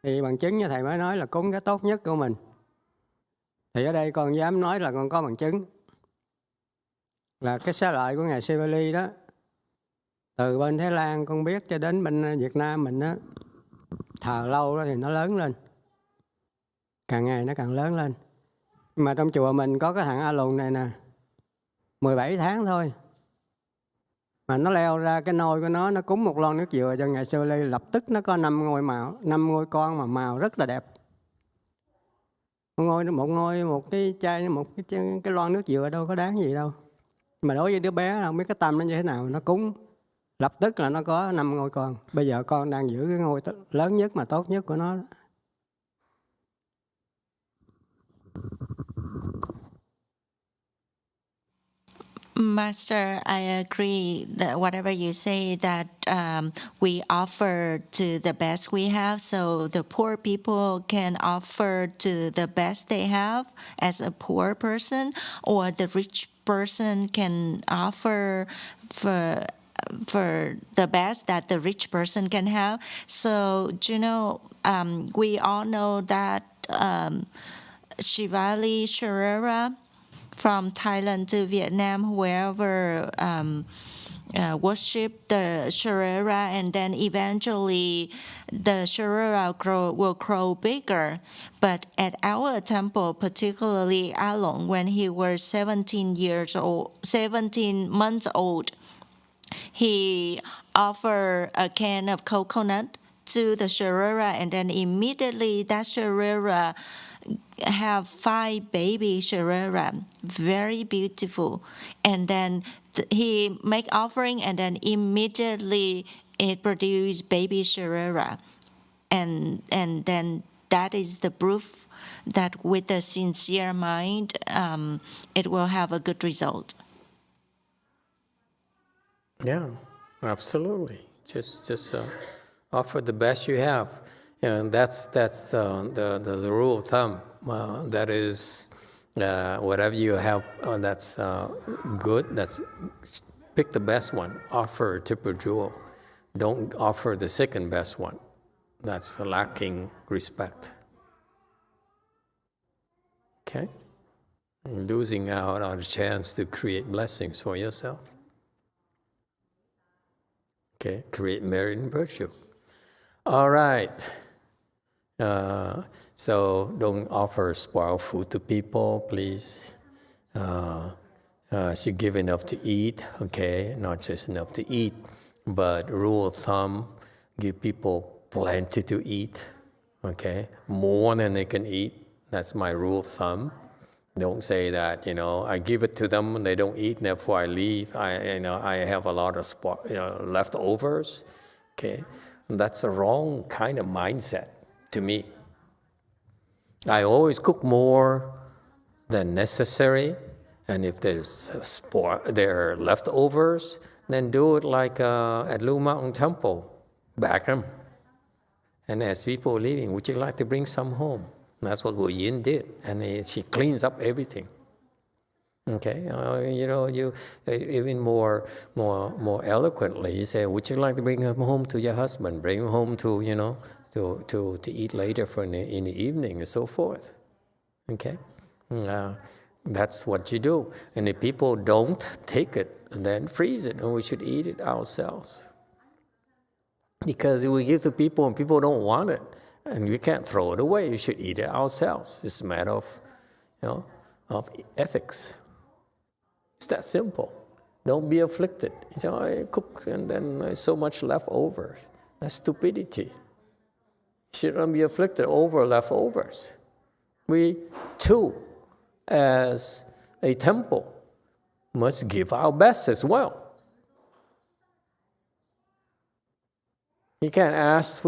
Thì bằng chứng như thầy mới nói là cúng cái tốt nhất của mình. Thì ở đây con dám nói là con có bằng chứng. là cái xá lợi của ngài Sivali đó, từ bên Thái Lan con biết cho đến bên Việt Nam mình đó, thờ lâu đó thì nó lớn lên, càng ngày nó càng lớn lên. Nhưng mà trong chùa mình có cái thằng A Lùn này nè, 17 tháng thôi mà nó leo ra cái nôi của nó cúng một lon nước dừa cho ngài Sivali, lập tức nó có 5 ngôi con mà màu rất là đẹp. Một cái chai, cái lon nước dừa đâu có đáng gì đâu. Mà đối với đứa bé không biết cái tâm nó như thế nào, nó cúng lập tức là nó có 5 ngôi con. Bây giờ con đang giữ cái ngôi lớn nhất mà tốt nhất của nó đó. Master, I agree that whatever you say, that we offer to the best we have, so the poor people can offer to the best they have as a poor person, or the rich person can offer for the best that the rich person can have. So, we all know that Shivali Sharara from Thailand to Vietnam, whoever worship the Sharara, and then eventually the Sharara will grow bigger. But at our temple, particularly Along, when he was 17 months old, he offered a can of coconut to the Sharara, and then immediately that Sharara have 5 baby Sharara, very beautiful. And then he make offering, and then immediately it produced baby Sharara. And then that is the proof that with a sincere mind, it will have a good result. Yeah, absolutely. Just offer the best you have, and that's the rule of thumb. That is, whatever you have that's good. That's pick the best one. Offer a tip jewel. Don't offer the second best one. That's lacking respect. Okay, losing out on a chance to create blessings for yourself. Okay, create merit and virtue. All right. So don't offer spoiled food to people, please. Should give enough to eat, okay? Not just enough to eat, but rule of thumb, give people plenty to eat, okay? More than they can eat. That's my rule of thumb. Don't say that, I give it to them and they don't eat, and therefore I leave. I have a lot of leftovers. Okay, and that's a wrong kind of mindset to me. I always cook more than necessary, and if there's there are leftovers, then do it like at Blue Mountain Temple, bag them, and as people are leaving, would you like to bring some home? That's what Wu Yin did, and she cleans up everything. Okay, you even more eloquently, you say, would you like to bring him home to your husband? Bring him home to to eat later in the evening and so forth. Okay, that's what you do. And if people don't take it, then freeze it, and we should eat it ourselves. Because if we give to people and people don't want it, and we can't throw it away, we should eat it ourselves. It's a matter of, of ethics. It's that simple. Don't be afflicted. I cook and then there's so much left over. That's stupidity. You shouldn't be afflicted over leftovers. We too, as a temple, must give our best as well. We can't ask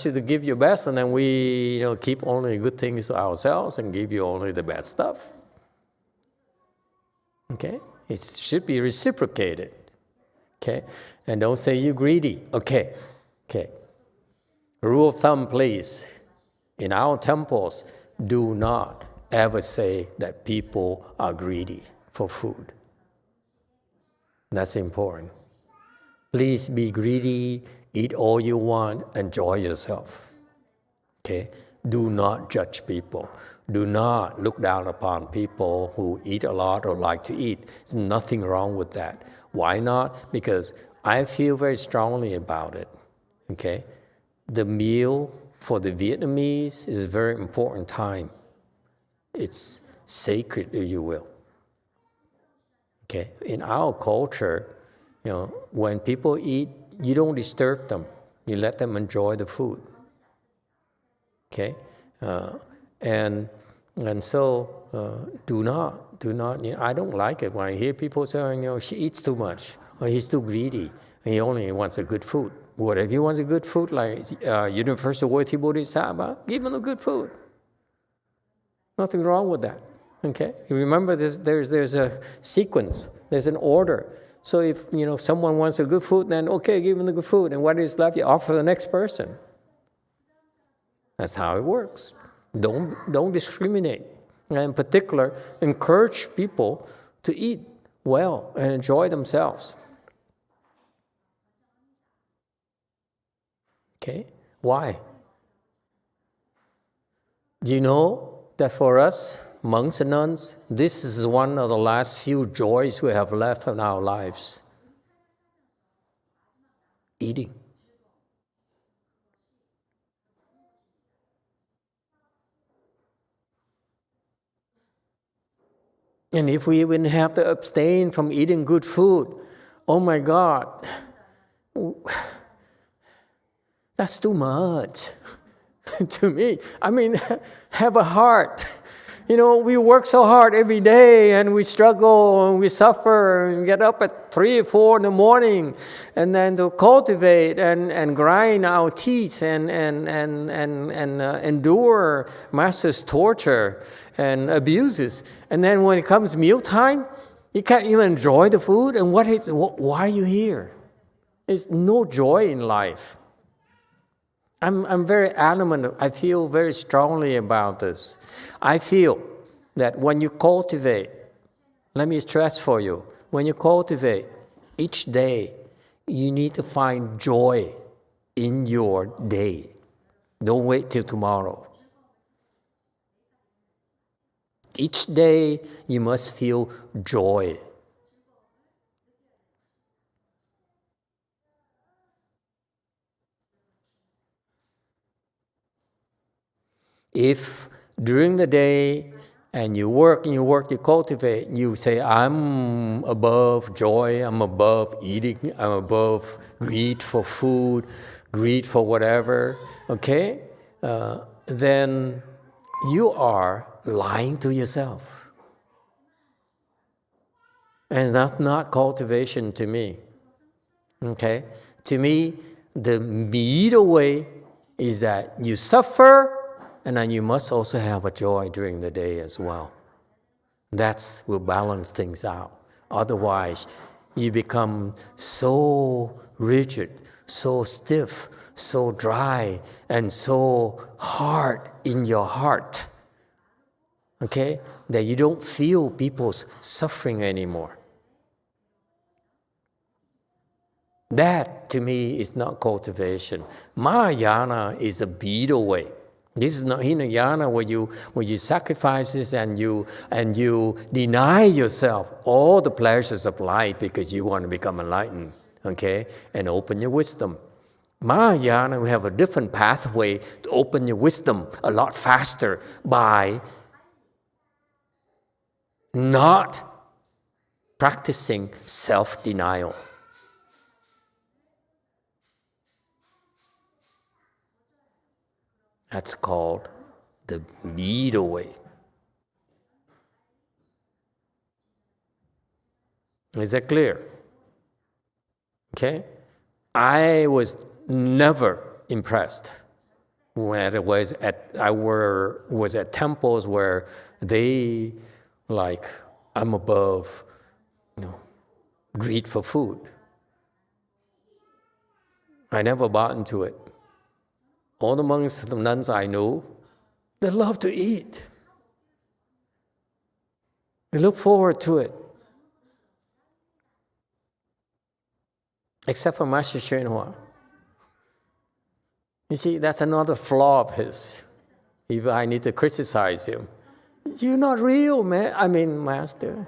you to give your best, and then we keep only good things to ourselves and give you only the bad stuff. Okay? It should be reciprocated. Okay? And don't say you're greedy. Okay. Rule of thumb, please. In our temples, do not ever say that people are greedy for food. That's important. Please be greedy, eat all you want, enjoy yourself. Okay? Do not judge people. Do not look down upon people who eat a lot or like to eat. There's nothing wrong with that. Why not? Because I feel very strongly about it. Okay? The meal for the Vietnamese is a very important time. It's sacred, if you will. Okay? In our culture, when people eat, you don't disturb them. You let them enjoy the food. Okay? And so do not. I don't like it when I hear people saying, she eats too much, or he's too greedy, and he only wants a good food. What if he wants a good food like Universal Worthy Bodhisattva? Give him a good food. Nothing wrong with that. Okay? Remember, there's a sequence. There's an order. So if someone wants a good food, then okay, give him the good food, and what is left, you offer the next person. That's how it works. Don't discriminate. And in particular, encourage people to eat well and enjoy themselves. Okay? Why? Do you know that for us, monks and nuns, this is one of the last few joys we have left in our lives? Eating. And if we even have to abstain from eating good food, oh my God, that's too much to me. I mean, have a heart. We work so hard every day, and we struggle, and we suffer, and get up at 3 or 4 in the morning, and then to cultivate and grind our teeth and endure master's torture and abuses. And then when it comes mealtime, you can't even enjoy the food. And why are you here? There's no joy in life. I'm very adamant. I feel very strongly about this. I feel that when you cultivate, let me stress for you, when you cultivate each day, you need to find joy in your day. Don't wait till tomorrow. Each day, you must feel joy. If during the day and you work, you cultivate, you say, I'm above joy, I'm above eating, I'm above greed for food, greed for whatever, okay? Then you are lying to yourself. And that's not cultivation to me, okay? To me, the middle way is that you suffer, and then you must also have a joy during the day as well. That will balance things out. Otherwise, you become so rigid, so stiff, so dry, and so hard in your heart, okay, that you don't feel people's suffering anymore. That, to me, is not cultivation. Mahayana is a middle way. This is not Hinayana where you sacrifices and you deny yourself all the pleasures of life because you want to become enlightened, okay, and open your wisdom. Mahayana, we have a different pathway to open your wisdom a lot faster by not practicing self-denial. That's called the middle way. Is that clear? Okay? I was never impressed when I was at temples where they I'm above, greed for food. I never bought into it. All the monks and nuns I know, they love to eat. They look forward to it. Except for Master YongHua. You see, that's another flaw of his. If I need to criticize him, you're not real, man. I mean, master.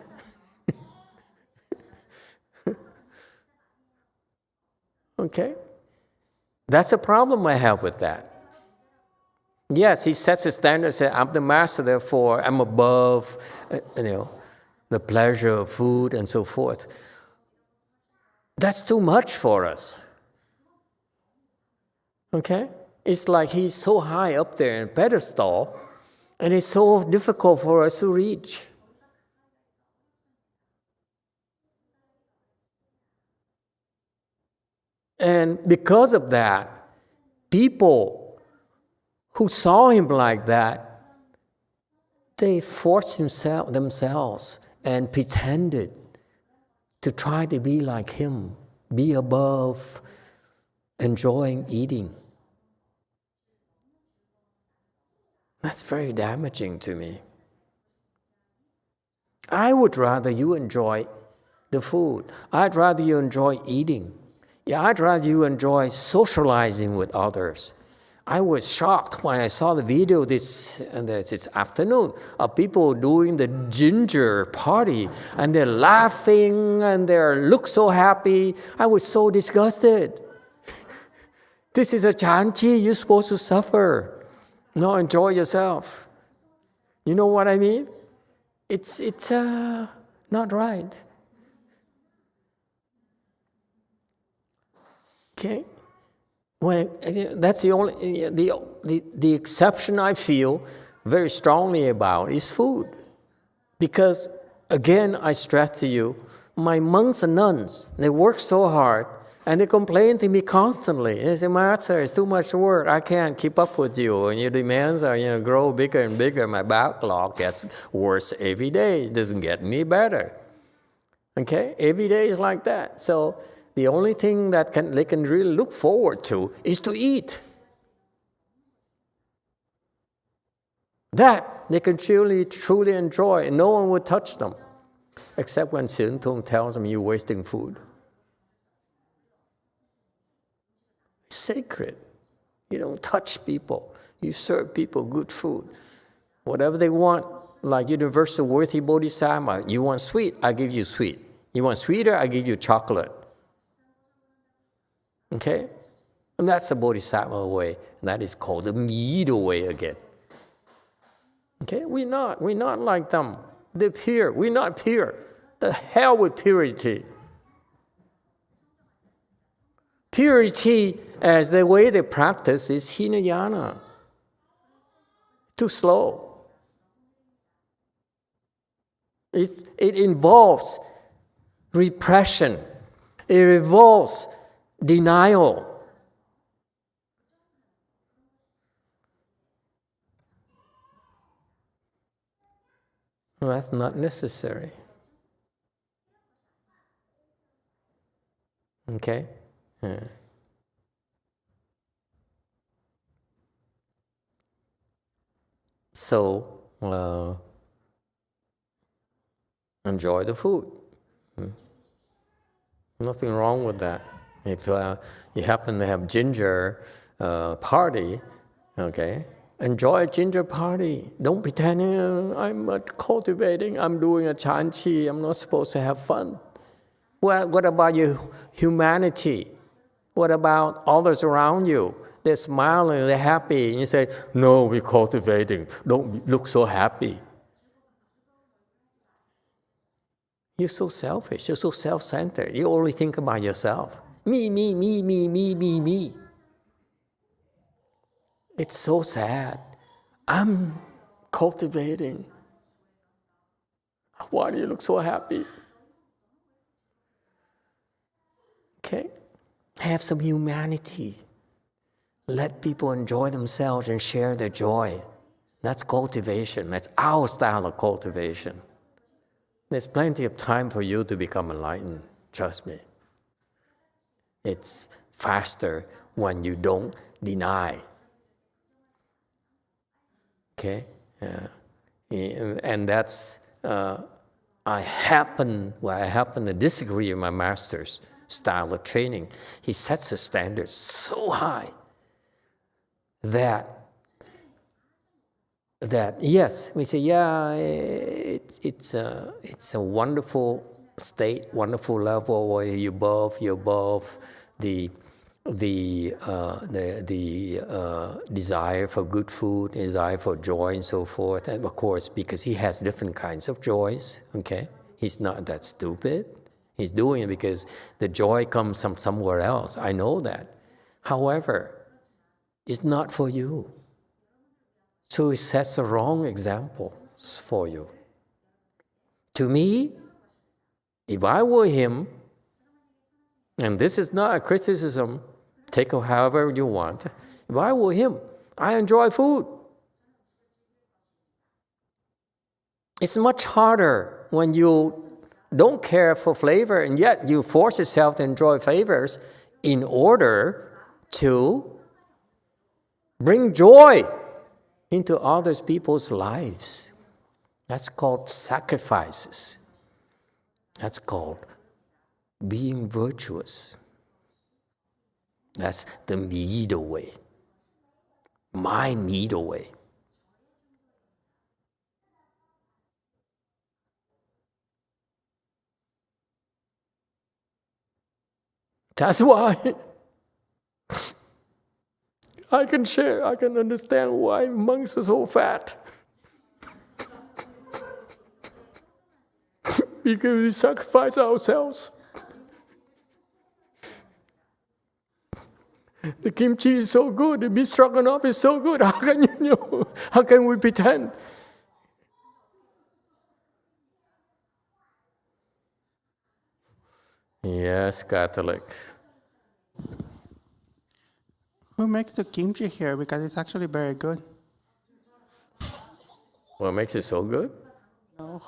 Okay? That's a problem I have with that. Yes, he sets a standard, says, I'm the master, therefore I'm above, the pleasure of food and so forth. That's too much for us. Okay? It's like he's so high up there in a pedestal, and it's so difficult for us to reach. And because of that, people who saw him like that, they forced themselves and pretended to try to be like him, be above, enjoying eating. That's very damaging to me. I would rather you enjoy the food. I'd rather you enjoy eating. Yeah, I'd rather you enjoy socializing with others. I was shocked when I saw the video this afternoon of people doing the ginger party, and they're laughing and they look so happy. I was so disgusted. This is a chanchi. You're supposed to suffer, not enjoy yourself. You know what I mean? It's not right. Okay. Well, that's the only the exception I feel very strongly about is food, because again I stress to you, my monks and nuns, they work so hard and they complain to me constantly. They say, Master, it's too much work. I can't keep up with you, and your demands are grow bigger and bigger. My backlog gets worse every day. It doesn't get any better. Okay, every day is like that. So the only thing that they can really look forward to is to eat. That they can truly enjoy, and no one would touch them, except when Sin Tung tells them you're wasting food. It's sacred. You don't touch people. You serve people good food. Whatever they want, like Universal Worthy Bodhisattva, you want sweet, I give you sweet. You want sweeter, I give you chocolate. Okay? And that's the Bodhisattva way. And that is called the middle way again. Okay? We're not like them. They're pure. We're not pure. The hell with purity. Purity, as the way they practice, is Hinayana. Too slow. It involves repression. It involves denial. Well, that's not necessary. Okay? Yeah. So, enjoy the food. Nothing wrong with that. If you happen to have ginger party, okay, enjoy a ginger party. Don't pretend I'm cultivating, I'm doing a chanchi, I'm not supposed to have fun. Well, what about your humanity? What about others around you? They're smiling, they're happy, and you say, no, we're cultivating. Don't look so happy. You're so selfish, you're so self-centered. You only think about yourself. Me, me, me, me, me, me, me. It's so sad. I'm cultivating. Why do you look so happy? Okay? Have some humanity. Let people enjoy themselves and share their joy. That's cultivation. That's our style of cultivation. There's plenty of time for you to become enlightened. Trust me. It's faster when you don't deny. Okay? And that's, I happen to disagree with my master's style of training. He sets the standards so high that that yes, we say, yeah, it's a wonderful state, wonderful level where you're above the desire for good food, desire for joy, and so forth. And of course, because he has different kinds of joys. Okay, he's not that stupid. He's doing it because the joy comes from somewhere else. I know that. However, it's not for you. So it sets a wrong example for you. To me, if I were him, and this is not a criticism, take it however you want. If I were him, I enjoy food. It's much harder when you don't care for flavor and yet you force yourself to enjoy flavors in order to bring joy into other people's lives. That's called sacrifices. That's called being virtuous. That's the middle way. My middle way. That's why I can understand why monks are so fat. Because we sacrifice ourselves. The kimchi is so good, the beef stroganoff is so good. How can we pretend? Yes, Catholic. Who makes the kimchi here? Because it's actually very good. What makes it so good? No,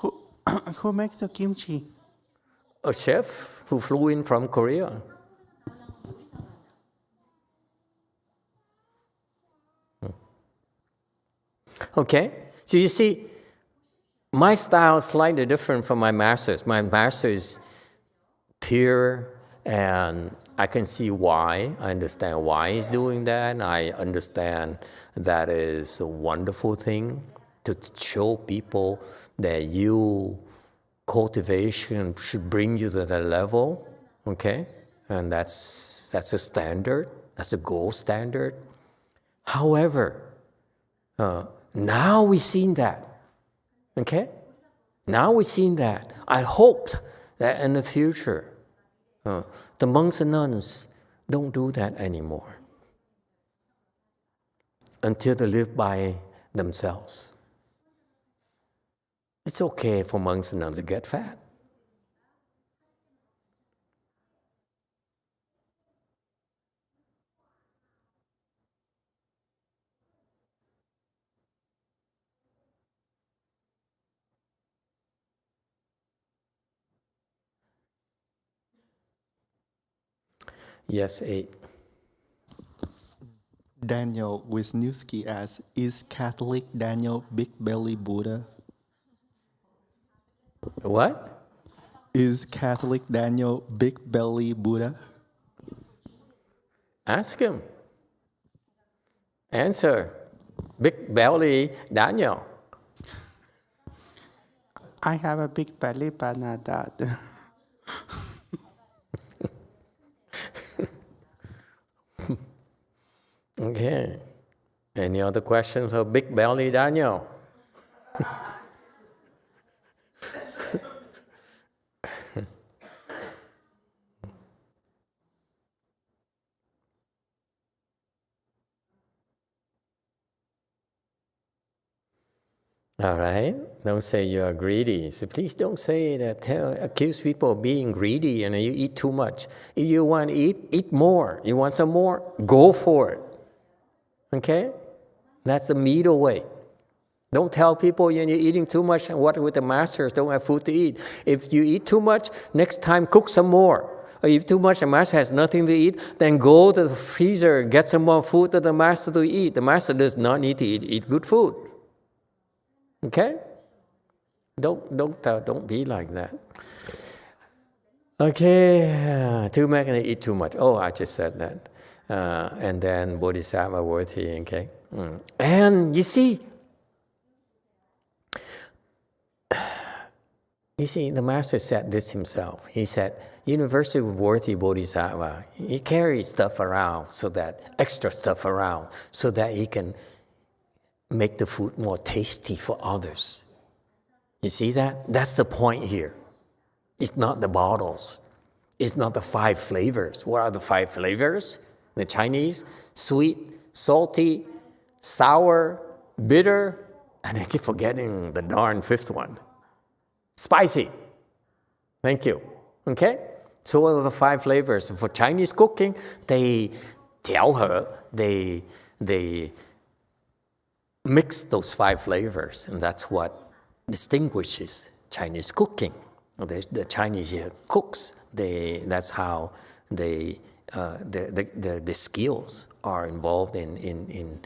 who makes the kimchi? A chef who flew in from Korea. Okay, so you see, my style is slightly different from my master's. My master is pure, and I can see why. I understand why he's doing that. And I understand that is a wonderful thing to show people that cultivation should bring you to that level, okay? And that's a standard. That's a gold standard. However, now we've seen that, okay? Now we've seen that. I hoped that in the future, the monks and nuns don't do that anymore until they live by themselves. It's okay for monks and nuns to get fat. Yes, 8. Daniel Wisniewski asks, is Catholic Daniel Big Belly Buddha? What? Is Catholic Daniel Big Belly Buddha? Ask him. Answer. Big belly Daniel. I have a big belly, but not that. Okay. Any other questions for Big Belly Daniel? All right. Don't say you are greedy. So please don't say that. Accuse people of being greedy and you eat too much. If you want to eat more. You want some more? Go for it. Okay? That's the middle way. Don't tell people you're eating too much and what with the masters don't have food to eat. If you eat too much, next time cook some more. Or if too much, the master has nothing to eat, then go to the freezer, get some more food to the master to eat. The master does not need to eat good food. Okay? Don't be like that. Okay, too much and eat too much. Oh, I just said that. And then Bodhisattva worthy, okay? And you see, You see, the master said this himself. He said, Universal Worthy Bodhisattva, he carries stuff around extra stuff around, so that he can make the food more tasty for others. You see that? That's the point here. It's not the bottles. It's not the 5 flavors. What are the 5 flavors? The Chinese: sweet, salty, sour, bitter, and I keep forgetting the darn 5th one. Spicy. Thank you. Okay? So what are the 5 flavors? For Chinese cooking, they mix those 5 flavors, and that's what distinguishes Chinese cooking. The Chinese cooks, that's how the skills are involved in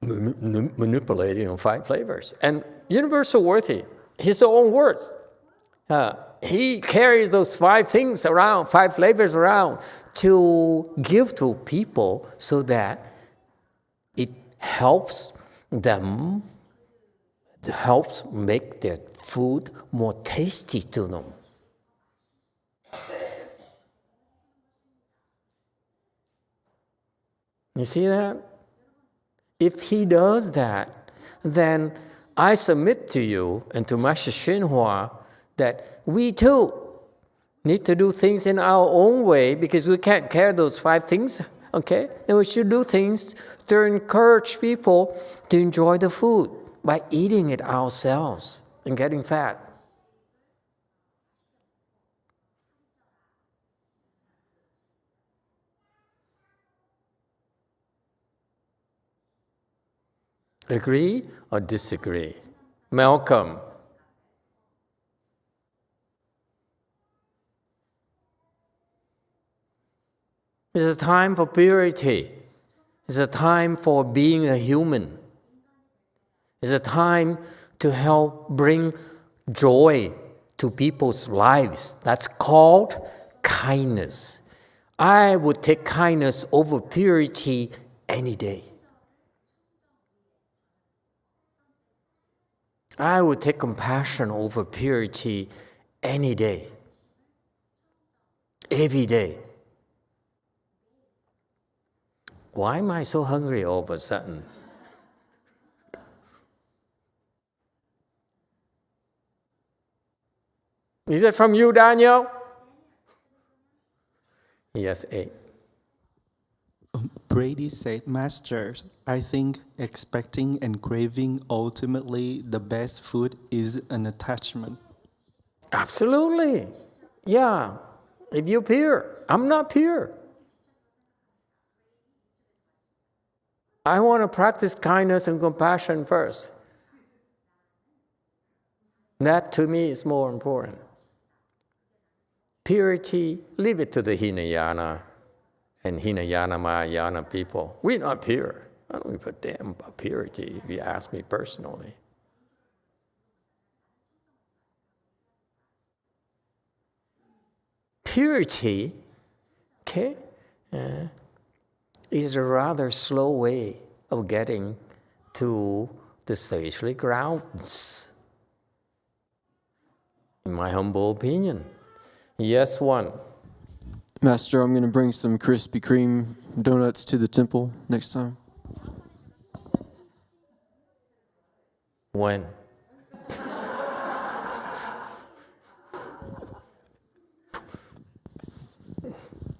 manipulating 5 flavors. And Universal Worthy, his own words, he carries those 5 things around, 5 flavors around, to give to people so that it helps them, helps make their food more tasty to them. You see that? If he does that, then I submit to you and to Master YongHua that we too need to do things in our own way, because we can't carry those 5 things, okay? And we should do things to encourage people to enjoy the food by eating it ourselves and getting fat. Agree or disagree? Malcolm. It's a time for purity. It's a time for being a human. It's a time to help bring joy to people's lives. That's called kindness. I would take kindness over purity any day. I would take compassion over purity any day, every day. Why am I so hungry all of a sudden? Is it from you, Daniel? Yes, 8. Brady said, Master, I think expecting and craving ultimately the best food is an attachment. Absolutely. Yeah. If you're pure, I'm not pure. I want to practice kindness and compassion first. That to me is more important. Purity, leave it to the Hinayana and Hinayana Mahayana people. We're not pure. I don't give a damn about purity if you ask me personally. Purity, okay, is a rather slow way of getting to the sagely grounds, in my humble opinion. Yes, 1. Master, I'm going to bring some Krispy Kreme donuts to the temple next time. When?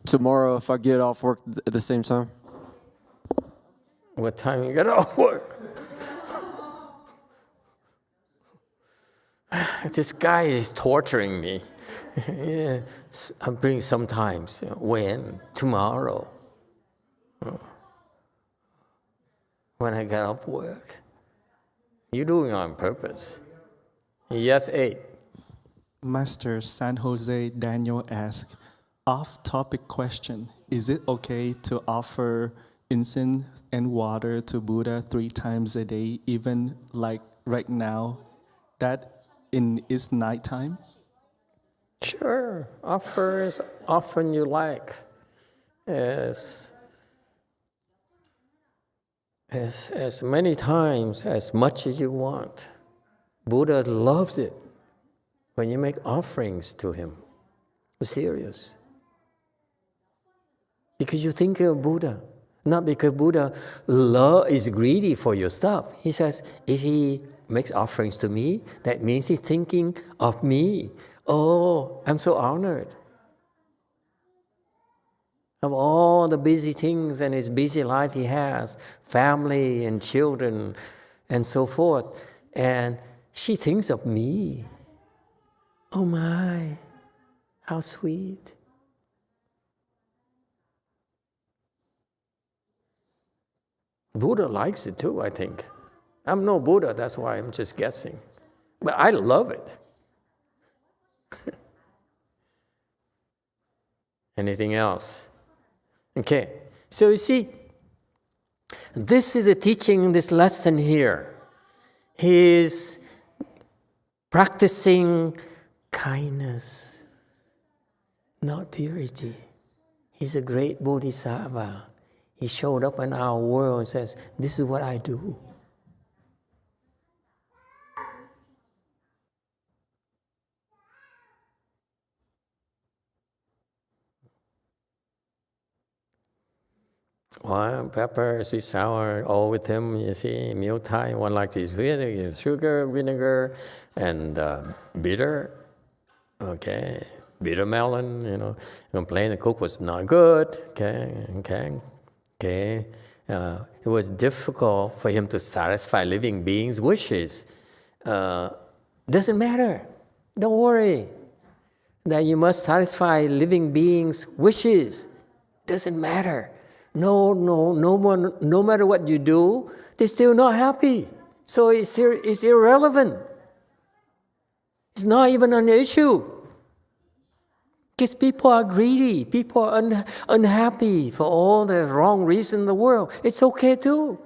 Tomorrow, if I get off work at the same time. What time you get off work? This guy is torturing me. Yeah, I'll bring sometimes. When? Tomorrow. When I get off work. You're doing it on purpose. Yes, 8. Master San Jose Daniel asked, off-topic question, is it okay to offer incense and water to Buddha 3 times a day, even like right now, that in its nighttime? Sure. Offer as often you like. As many times, as much as you want. Buddha loves it when you make offerings to him. Serious. Because you think of Buddha. Not because Buddha is greedy for your stuff. He says, if he makes offerings to me, that means he's thinking of me. Oh, I'm so honored. Of all the busy things and his busy life he has, family and children and so forth. And she thinks of me. Oh my, how sweet. Buddha likes it too, I think. I'm no Buddha, that's why I'm just guessing. But I love it. Anything else? Okay, so you see, this is a teaching, this lesson here. He is practicing kindness, not purity. He's a great bodhisattva. He showed up in our world and says, this is what I do. Well, pepper, sweet, sour, all with him, you see, meal time. One likes his sugar, vinegar, and bitter. Okay, bitter melon, complain the cook was not good. Okay. It was difficult for him to satisfy living beings' wishes. Doesn't matter. Don't worry that you must satisfy living beings' wishes. Doesn't matter. No matter what you do, they're still not happy. So it's irrelevant. It's not even an issue. Because people are greedy. People are unhappy for all the wrong reasons in the world. It's okay too.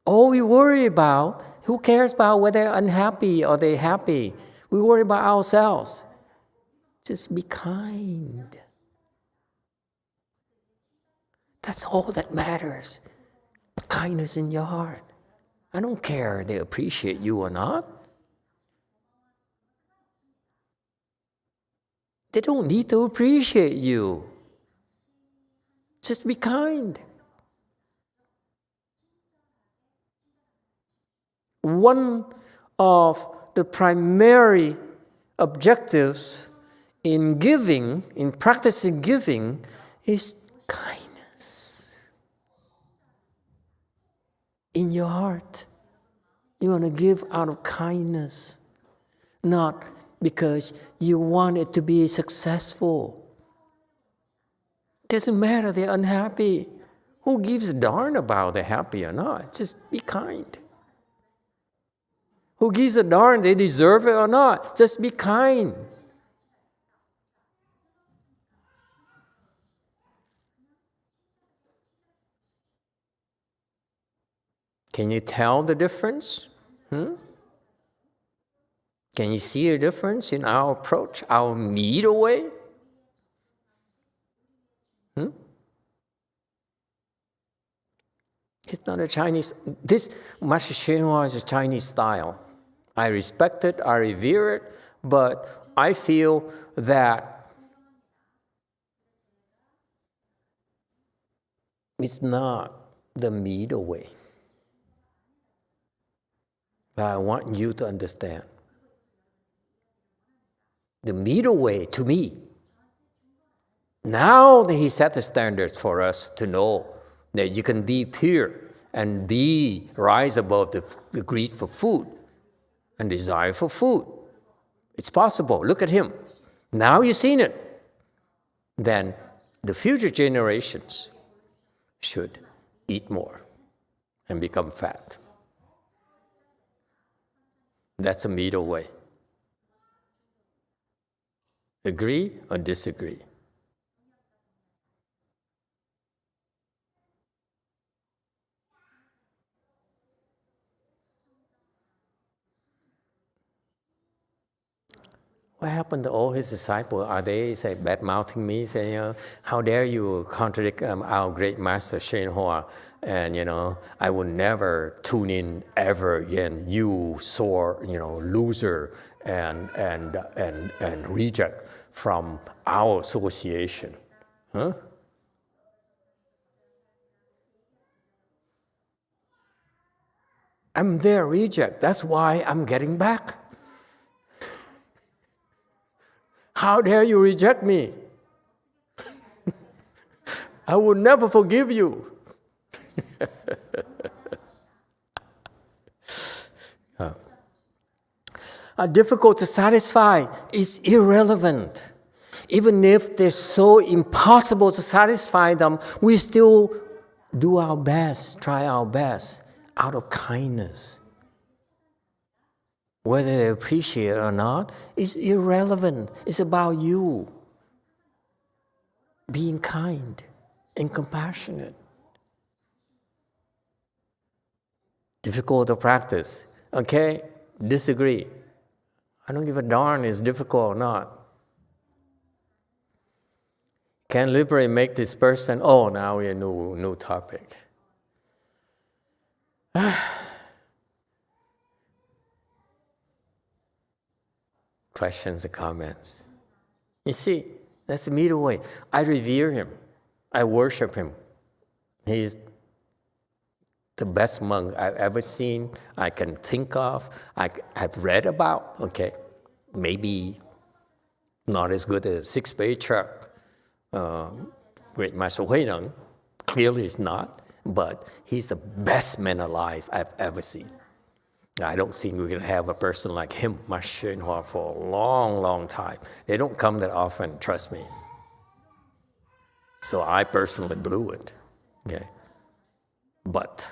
All we worry about, who cares about whether they're unhappy or they're happy? We worry about ourselves. Just be kind. That's all that matters. Kindness in your heart. I don't care if they appreciate you or not. They don't need to appreciate you. Just be kind. One of the primary objectives in giving, in practicing giving, is kindness. In your heart, you want to give out of kindness, not because you want it to be successful. Doesn't matter, they're unhappy. Who gives a darn about they're happy or not? Just be kind. Who gives a darn they deserve it or not? Just be kind. Can you tell the difference? Can you see a difference in our approach, our middle way? It's not a Chinese. This Master YongHua is a Chinese style. I respect it, I revere it, but I feel that it's not the middle way. But I want you to understand. The middle way, to me, now that he set the standards for us to know that you can be pure and rise above the greed for food and desire for food. It's possible. Look at him. Now you've seen it. Then the future generations should eat more and become fat. That's a middle way. Agree or disagree? What happened to all his disciples? Are they bad-mouthing me, saying, how dare you contradict our great master YongHua? And, I will never tune in ever again, you sore, loser. and reject from our association. Huh? I'm their reject. That's why I'm getting back. How dare you reject me? I will never forgive you. Difficult to satisfy is irrelevant. Even if they're so impossible to satisfy them, we still do our best, try our best, out of kindness. Whether they appreciate it or not is irrelevant. It's about you being kind and compassionate. Difficult to practice, okay? Disagree. I don't give a darn if it's difficult or not. Can liberate make this person? Oh, now we're new topic. Questions and comments. You see, that's the middle way. I revere him. I worship him. He's the best monk I've ever seen, I can think of, I've read about, okay? Maybe not as good as Six-Page Truck, Great Master Huineng. Clearly it's not, but he's the best man alive I've ever seen. I don't think we're going to have a person like him, Master YongHua, for a long, long time. They don't come that often, trust me. So I personally blew it, okay? But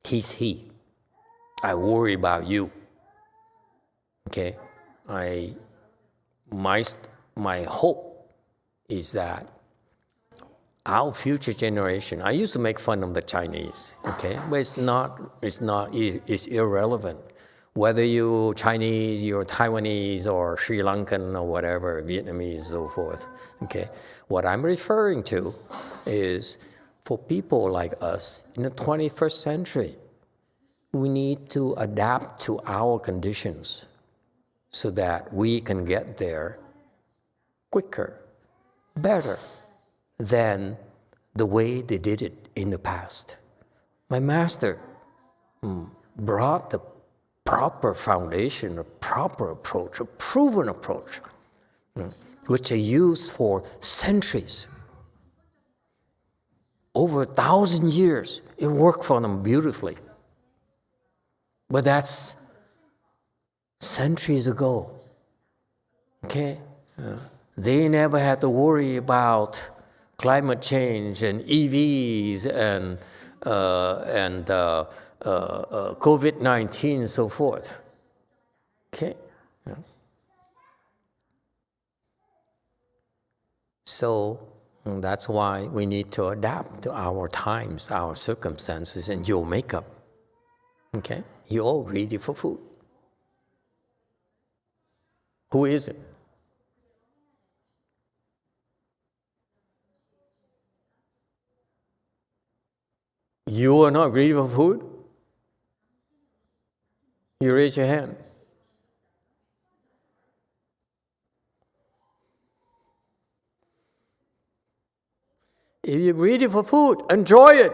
he's he. I worry about you. Okay? My hope is that our future generation, I used to make fun of the Chinese, okay? But it's irrelevant. Whether you're Chinese, you're Taiwanese, or Sri Lankan, or whatever, Vietnamese, so forth, okay? What I'm referring to is for people like us in the 21st century, we need to adapt to our conditions so that we can get there quicker, better than the way they did it in the past. My master brought the proper foundation, a proper approach, a proven approach, which they used for centuries. Over 1,000 years, it worked for them beautifully. But that's centuries ago, okay? They never had to worry about climate change and EVs and COVID-19 and so forth, okay? So that's why we need to adapt to our times, our circumstances, and your makeup. Okay? You're all greedy for food. Who isn't? You are not greedy for food? You raise your hand. If you're greedy for food, enjoy it.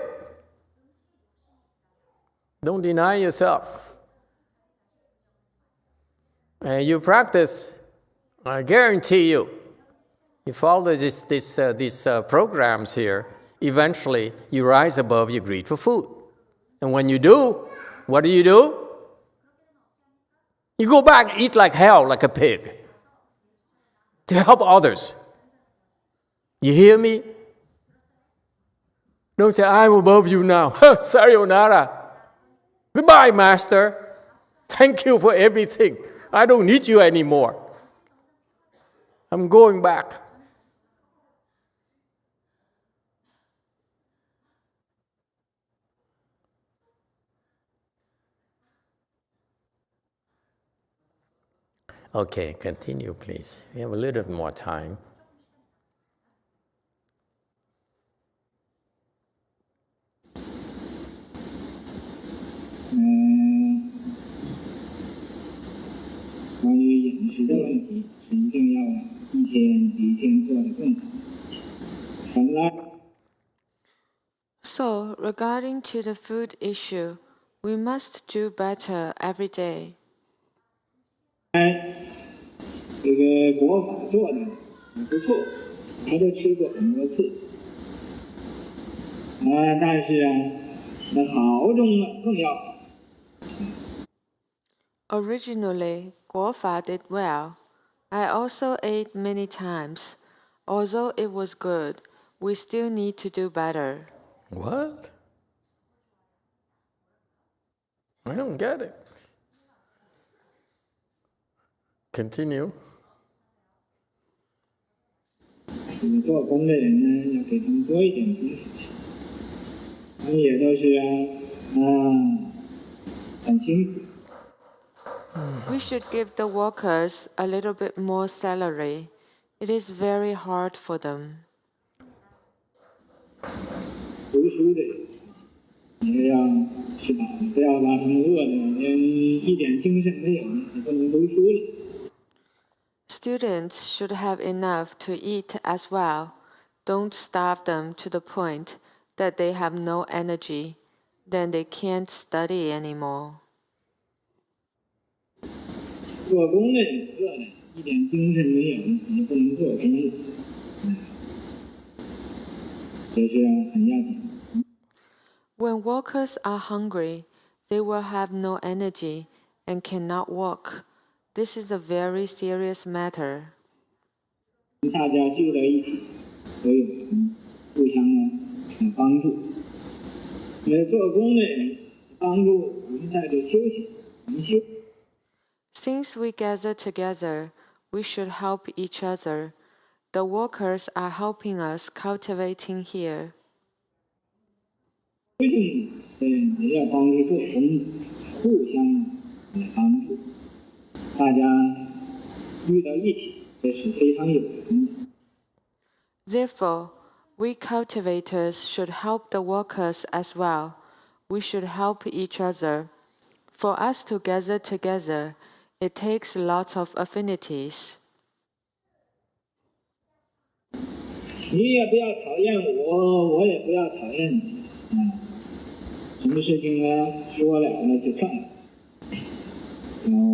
Don't deny yourself. And you practice, I guarantee you, you follow these programs here, eventually you rise above your greed for food. And when you do, what do? You go back, eat like hell, like a pig, to help others. You hear me? Don't say, I'm above you now. Sayonara. Goodbye, master. Thank you for everything. I don't need you anymore. I'm going back. Okay, continue, please. We have a little more time. 题是一定要一天比一天做得更好。本来。 So, regarding to the food issue, we must do better every day. 这个国法做的也不错，他都吃过很多次。但是啊，那好中更要好。 Originally, Guofa did well. I also ate many times. Although it was good, we still need to do better. What? I don't get it. Continue. 做工的人呢，要给他们多一点支持。他们也都是很辛苦。 We should give the workers a little bit more salary. It is very hard for them. 读书的也要吃饱，不要把他们饿的连一点精神没有，也不能读书了。 Students should have enough to eat as well. Don't starve them to the point that they have no energy. Then they can't study anymore. 做工的人饿的一点精神没有，也不能做工了。这是很要紧。 When workers are hungry, they will have no energy and cannot work. This is a very serious matter. 大家聚在一起，都有互相帮助。做工的人帮助我们在这休息，灵修。 Since we gather together, we should help each other. The workers are helping us cultivating here. 修行也要帮助做工的，互相帮助。 大家遇到一起，这是非常有用的。 Therefore, we cultivators should help the workers as well. We should help each other. For us to gather together, it takes lots of affinities. 你也不要讨厌我，我也不要讨厌你。什么事情呢？说了就算了。然后。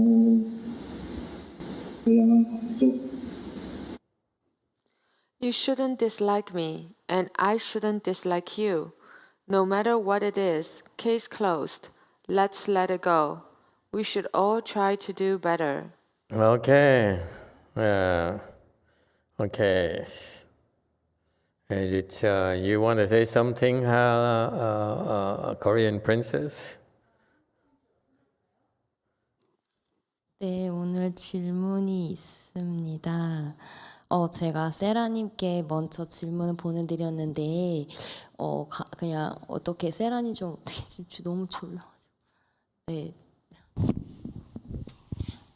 You shouldn't dislike me, and I shouldn't dislike you. No matter what it is, case closed. Let's let it go. We should all try to do better. Okay. Okay. And you want to say something, Korean princess? 네, 오늘 질문이 있습니다. 제가 세라님께 먼저 질문을 보내드렸는데, 그냥 어떻게 세라님 좀 어떻게 지금 너무 졸려가지고. 네.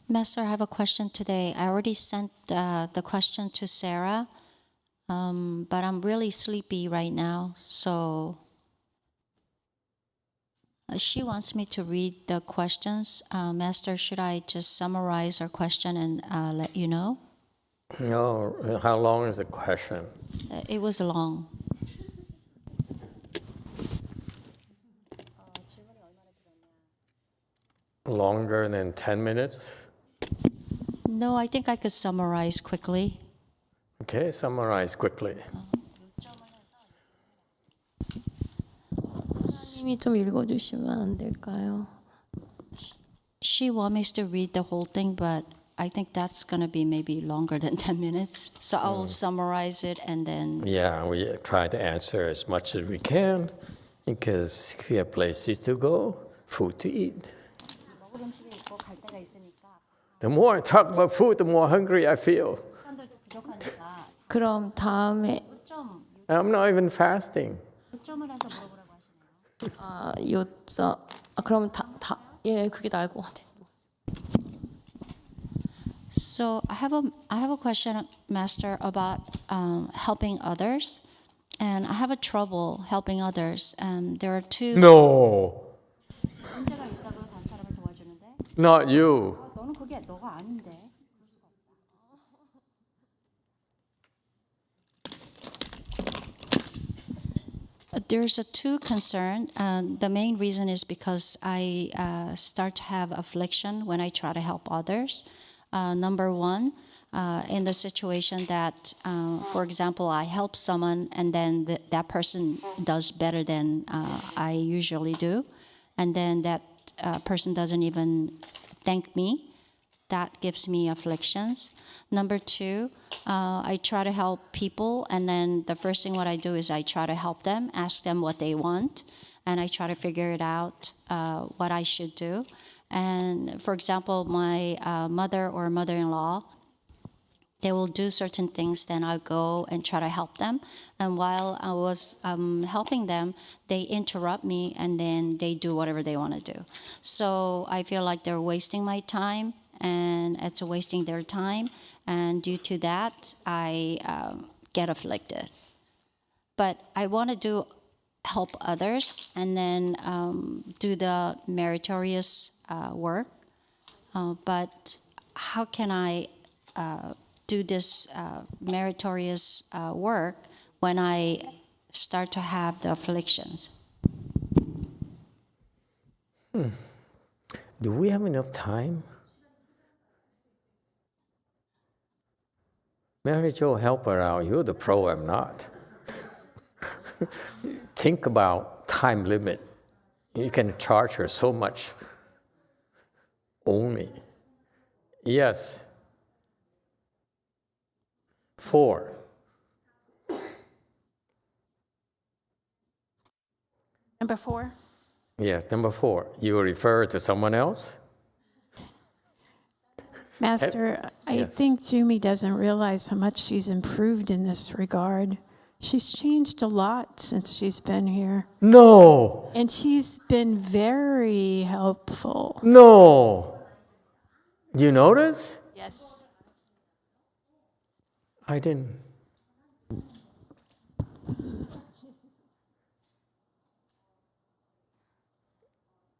Master, I have a question today. I already sent the question to Sarah, but I'm really sleepy right now, so she wants me to read the questions. Master, should I just summarize her question and let you know? No. How long is the question? It was long. Longer than 10 minutes? No, I think I could summarize quickly. Okay, summarize quickly. 선생님이 좀 읽어주시면 안 될까요? She wants me to read the whole thing, but I think that's going to be maybe longer than 10 minutes. So I will summarize it and then... Yeah, we try to answer as much as we can because we have places to go, food to eat. The more I talk about food, the more hungry I feel. 그럼 다음에 I'm not even fasting. 요점 그럼 예 그게 나을 것 같아요. So I have a question, Master, about helping others, and I have a trouble helping others. There are two. No. Not you. there's a two concern. The main reason is because I start to have affliction when I try to help others. Number one, in the situation that, for example, I help someone and then that person does better than I usually do, and then that person doesn't even thank me. That gives me afflictions. Number two, I try to help people, and then the first thing what I do is I try to help them, ask them what they want, and I try to figure it out what I should do. And for example, my mother or mother-in-law, they will do certain things, then I'll go and try to help them. And while I was helping them, they interrupt me, and then they do whatever they want to do. So I feel like they're wasting my time, and it's wasting their time. And due to that, I get afflicted. But I want to help others, and then do the meritorious work. But how can I do this meritorious work when I start to have the afflictions? Do we have enough time? Mary Jo, help her out. You're the pro, I'm not. Think about time limit. You can charge her so much only. Yes. 4. Number 4? Yeah, number 4. You refer to someone else? Master, I think Jumi doesn't realize how much she's improved in this regard. She's changed a lot since she's been here. No. And she's been very helpful. No. You notice? Yes. I didn't.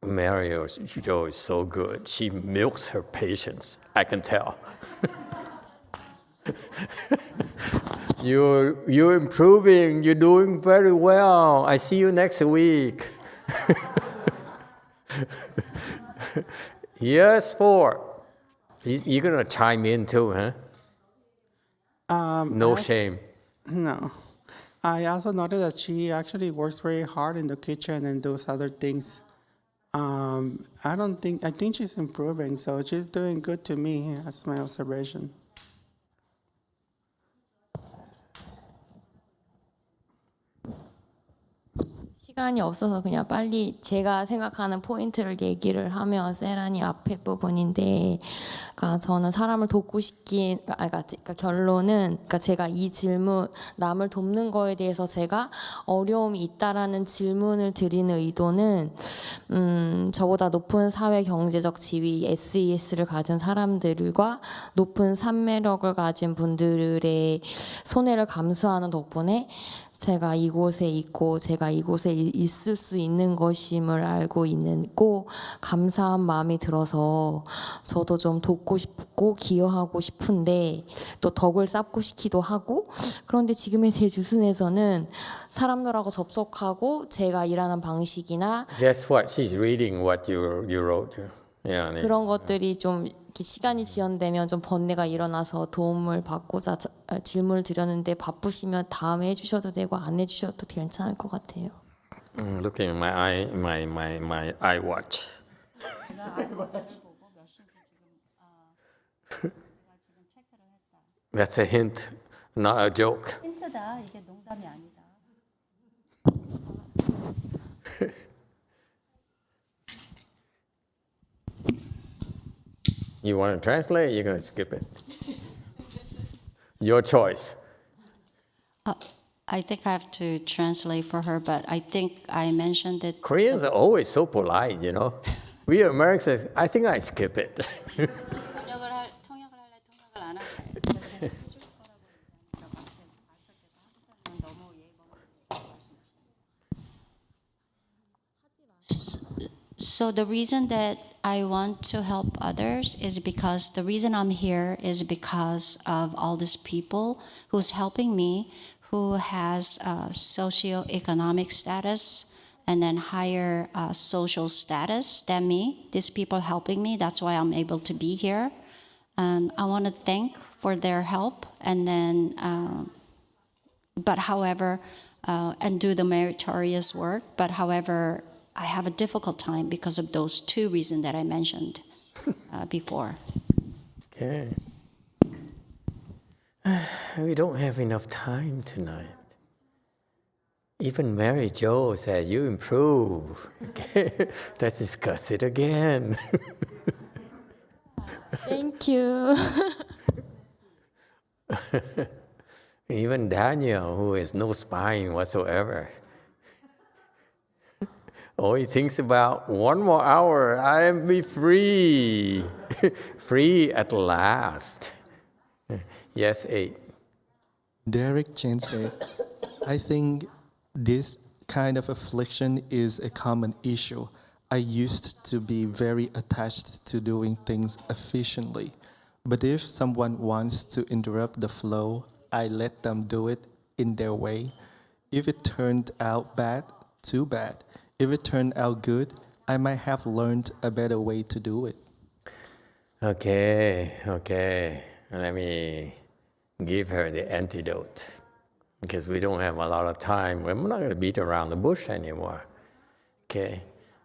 Mario Jo is so good. She milks her patience. I can tell. You're improving. You're doing very well. I see you next week. Yes, 4. You're gonna chime in too, huh? No shame. No. I also noticed that she actually works very hard in the kitchen and does other things. I think she's improving, so she's doing good to me. That's my observation. 시간이 없어서 그냥 빨리 제가 생각하는 포인트를 얘기를 하면 세란이 앞에 부분인데, 그러니까 저는 사람을 돕고 그러니까 결론은, 그러니까 제가 이 질문, 남을 돕는 거에 대해서 제가 어려움이 있다라는 질문을 드리는 의도는, 저보다 높은 사회 경제적 지위, SES를 가진 사람들과 높은 산매력을 가진 분들의 손해를 감수하는 덕분에 제가 이곳에 있고 제가 이곳에 있을 수 있는 것임을 알고 있고 감사한 마음이 들어서 저도 좀 돕고 싶고 기여하고 싶은데 또 덕을 쌓고 싶기도 하고, 그런데 지금의 제 주순에서는 사람들하고 접촉하고 제가 일하는 방식이나 Guess what? She's reading what you wrote. Yeah, 그런 것들이 좀 시간이 지연되면 좀 번뇌가 일어나서 도움을 받고자 질문을 드렸는데, 바쁘시면 다음에 해주셔도 되고 안 해주셔도 괜찮을 것 같아요. Looking at my eye watch. That's a hint, not a joke. 힌트다. 이게 농담이 아니다. You want to translate? You're going to skip it. Your choice. I think I have to translate for her, but I think I mentioned it. Koreans are always so polite, you know. We Americans, I think I skip it. So the reason that I want to help others is because the reason I'm here is because of all these people who's helping me, who has socioeconomic status and then higher social status than me. These people helping me, that's why I'm able to be here. I want to thank for their help, and then, but however, and do the meritorious work. But however, I have a difficult time because of those two reasons that I mentioned before. Okay. We don't have enough time tonight. Even Mary Jo said, you improve. Okay. Let's discuss it again. Thank you. Even Daniel, who has no spine whatsoever, oh, he thinks about 1 more hour, I am be free. Free at last. Yes, 8. Derek Chen said, I think this kind of affliction is a common issue. I used to be very attached to doing things efficiently. But if someone wants to interrupt the flow, I let them do it in their way. If it turned out bad, too bad. If it turned out good, I might have learned a better way to do it. Okay. Let me give her the antidote, because we don't have a lot of time. We're not going to beat around the bush anymore. Okay.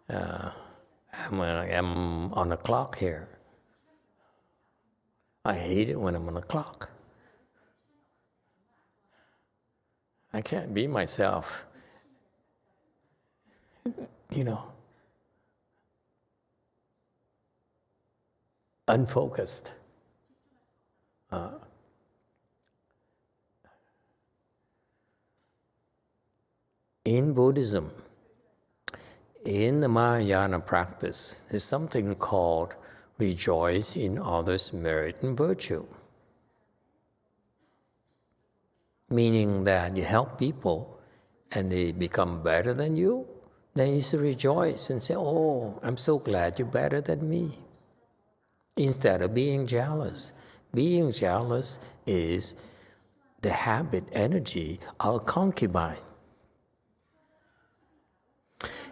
I'm on the clock here. I hate it when I'm on the clock. I can't be myself. Unfocused. In Buddhism, in the Mahayana practice, there's something called rejoice in others' merit and virtue. Meaning that you help people and they become better than you, then you should rejoice and say, oh, I'm so glad you're better than me. Instead of being jealous. Being jealous is the habit, energy of a concubine.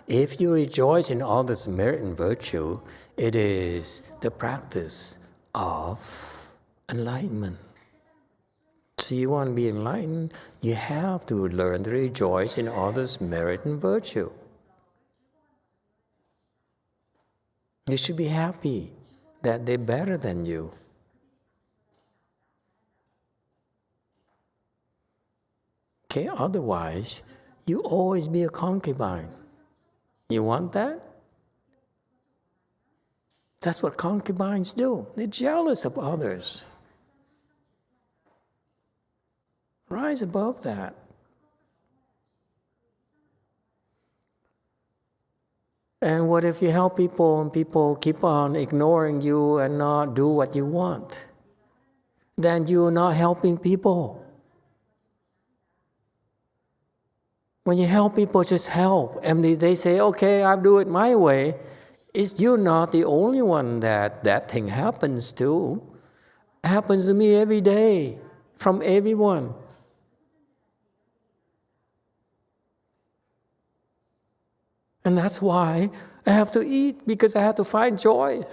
If you rejoice in others' merit and virtue, it is the practice of enlightenment. So you want to be enlightened, you have to learn to rejoice in others' merit and virtue. You should be happy that they're better than you. Okay, otherwise, you always be a concubine. You want that? That's what concubines do. They're jealous of others. Rise above that. And what if you help people and people keep on ignoring you and not do what you want? Then you're not helping people. When you help people, just help. And they say, okay, I'll do it my way. You're not the only one that thing happens to. It happens to me every day, from everyone. And that's why I have to eat, because I have to find joy.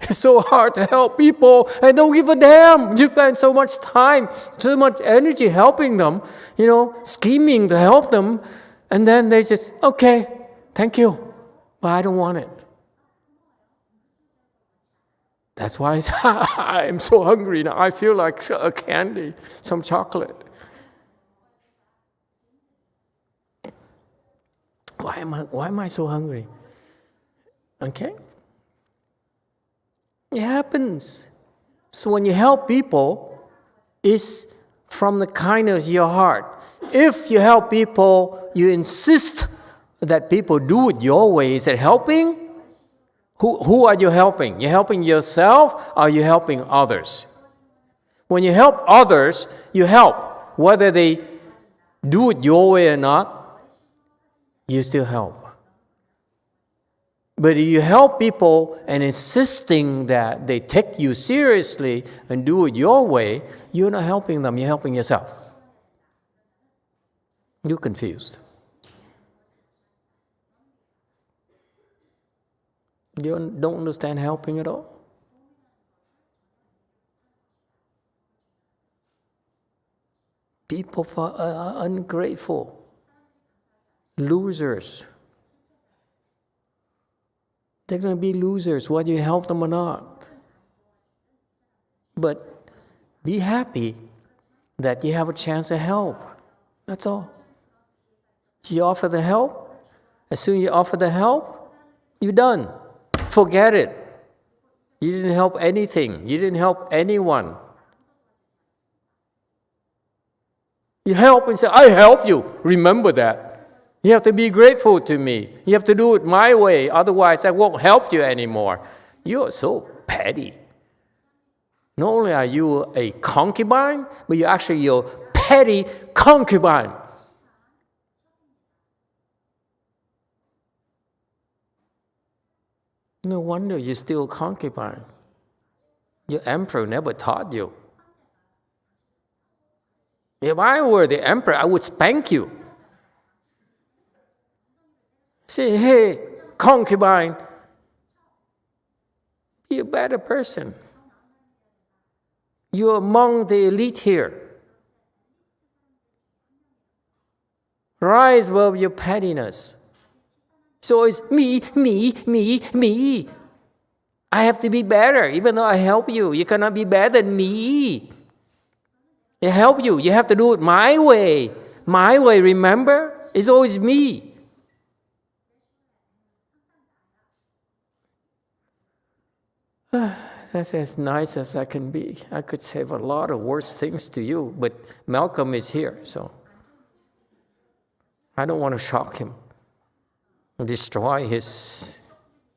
It's so hard to help people. I don't give a damn. You spend so much time, so much energy helping them, scheming to help them. And then they just, okay, thank you, but I don't want it. That's why I'm so hungry now. I feel like a candy, some chocolate. Why am I so hungry? Okay? It happens. So when you help people, it's from the kindness of your heart. If you help people, you insist that people do it your way. Is it helping? Who are you helping? You're helping yourself, or are you helping others? When you help others, you help. Whether they do it your way or not, you still help. But if you help people and insisting that they take you seriously and do it your way, you're not helping them, you're helping yourself. You're confused. You don't understand helping at all? People are ungrateful, losers. They're going to be losers whether you help them or not. But be happy that you have a chance to help. That's all. You offer the help. As soon as you offer the help, you're done. Forget it. You didn't help anything. You didn't help anyone. You help and say, I help you. Remember that. You have to be grateful to me. You have to do it my way. Otherwise, I won't help you anymore. You are so petty. Not only are you a concubine, but you're actually your petty concubine. No wonder you're still a concubine. Your emperor never taught you. If I were the emperor, I would spank you. Say, hey, concubine, be a better person. You're among the elite here. Rise above your pettiness. So it's me, me, me, me. I have to be better, even though I help you. You cannot be better than me. I help you. You have to do it my way. My way, remember? It's always me. That's as nice as I can be. I could say a lot of worse things to you, but Malcolm is here, so I don't want to shock him and destroy his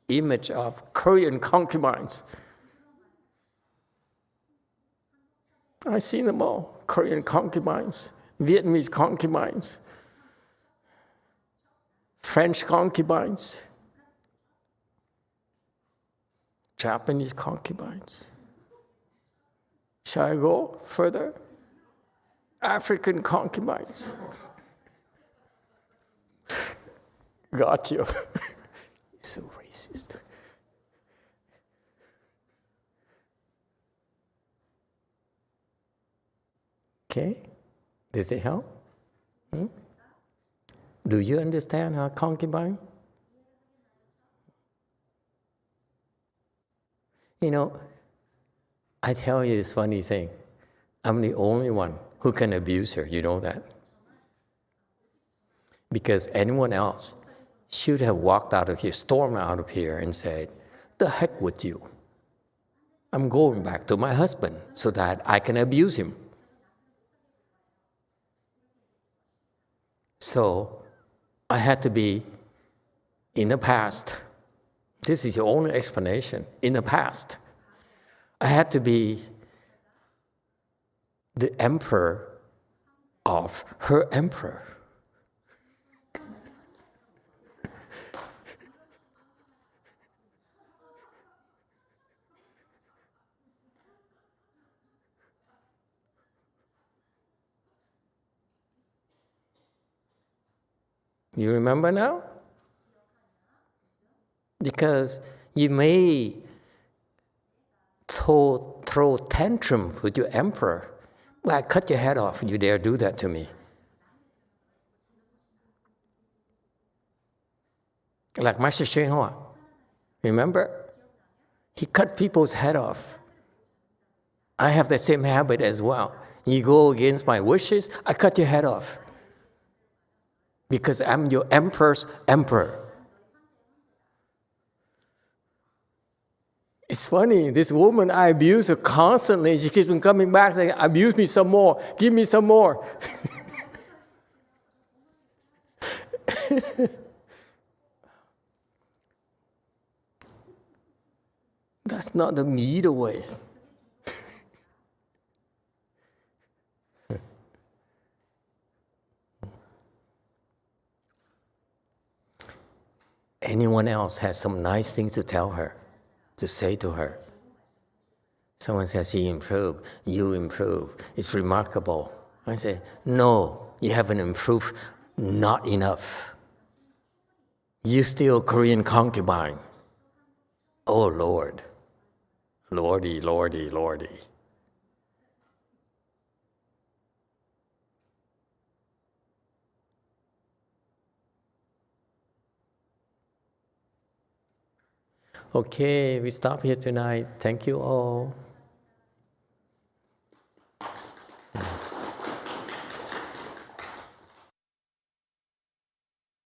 image of Korean concubines. I've seen them all. Korean concubines, Vietnamese concubines, French concubines, Japanese concubines. Shall I go further? African concubines. Got you. So racist. Okay? Does it help? Do you understand how concubine? You know, I tell you this funny thing. I'm the only one who can abuse her. You know that? Because anyone else should have walked out of here, stormed out of here and said, the heck with you. I'm going back to my husband so that I can abuse him. So I had to be in the past. This is the only explanation. In the past, I had to be the emperor of her emperor. You remember now? Because you may throw tantrum with your emperor. Well, I cut your head off. You dare do that to me. Like Master YongHua. Remember? He cut people's head off. I have the same habit as well. You go against my wishes, I cut your head off. Because I'm your emperor's emperor. It's funny, this woman, I abuse her constantly. She keeps on coming back saying, abuse me some more, give me some more. That's not the middle way. Anyone else has some nice things to tell her, to say to her. Someone says, she improved, you improved, it's remarkable. I say, no, you haven't improved not enough. You still Korean concubine. Oh Lord, Lordy, Lordy, Lordy. Okay, we stop here tonight. Thank you all.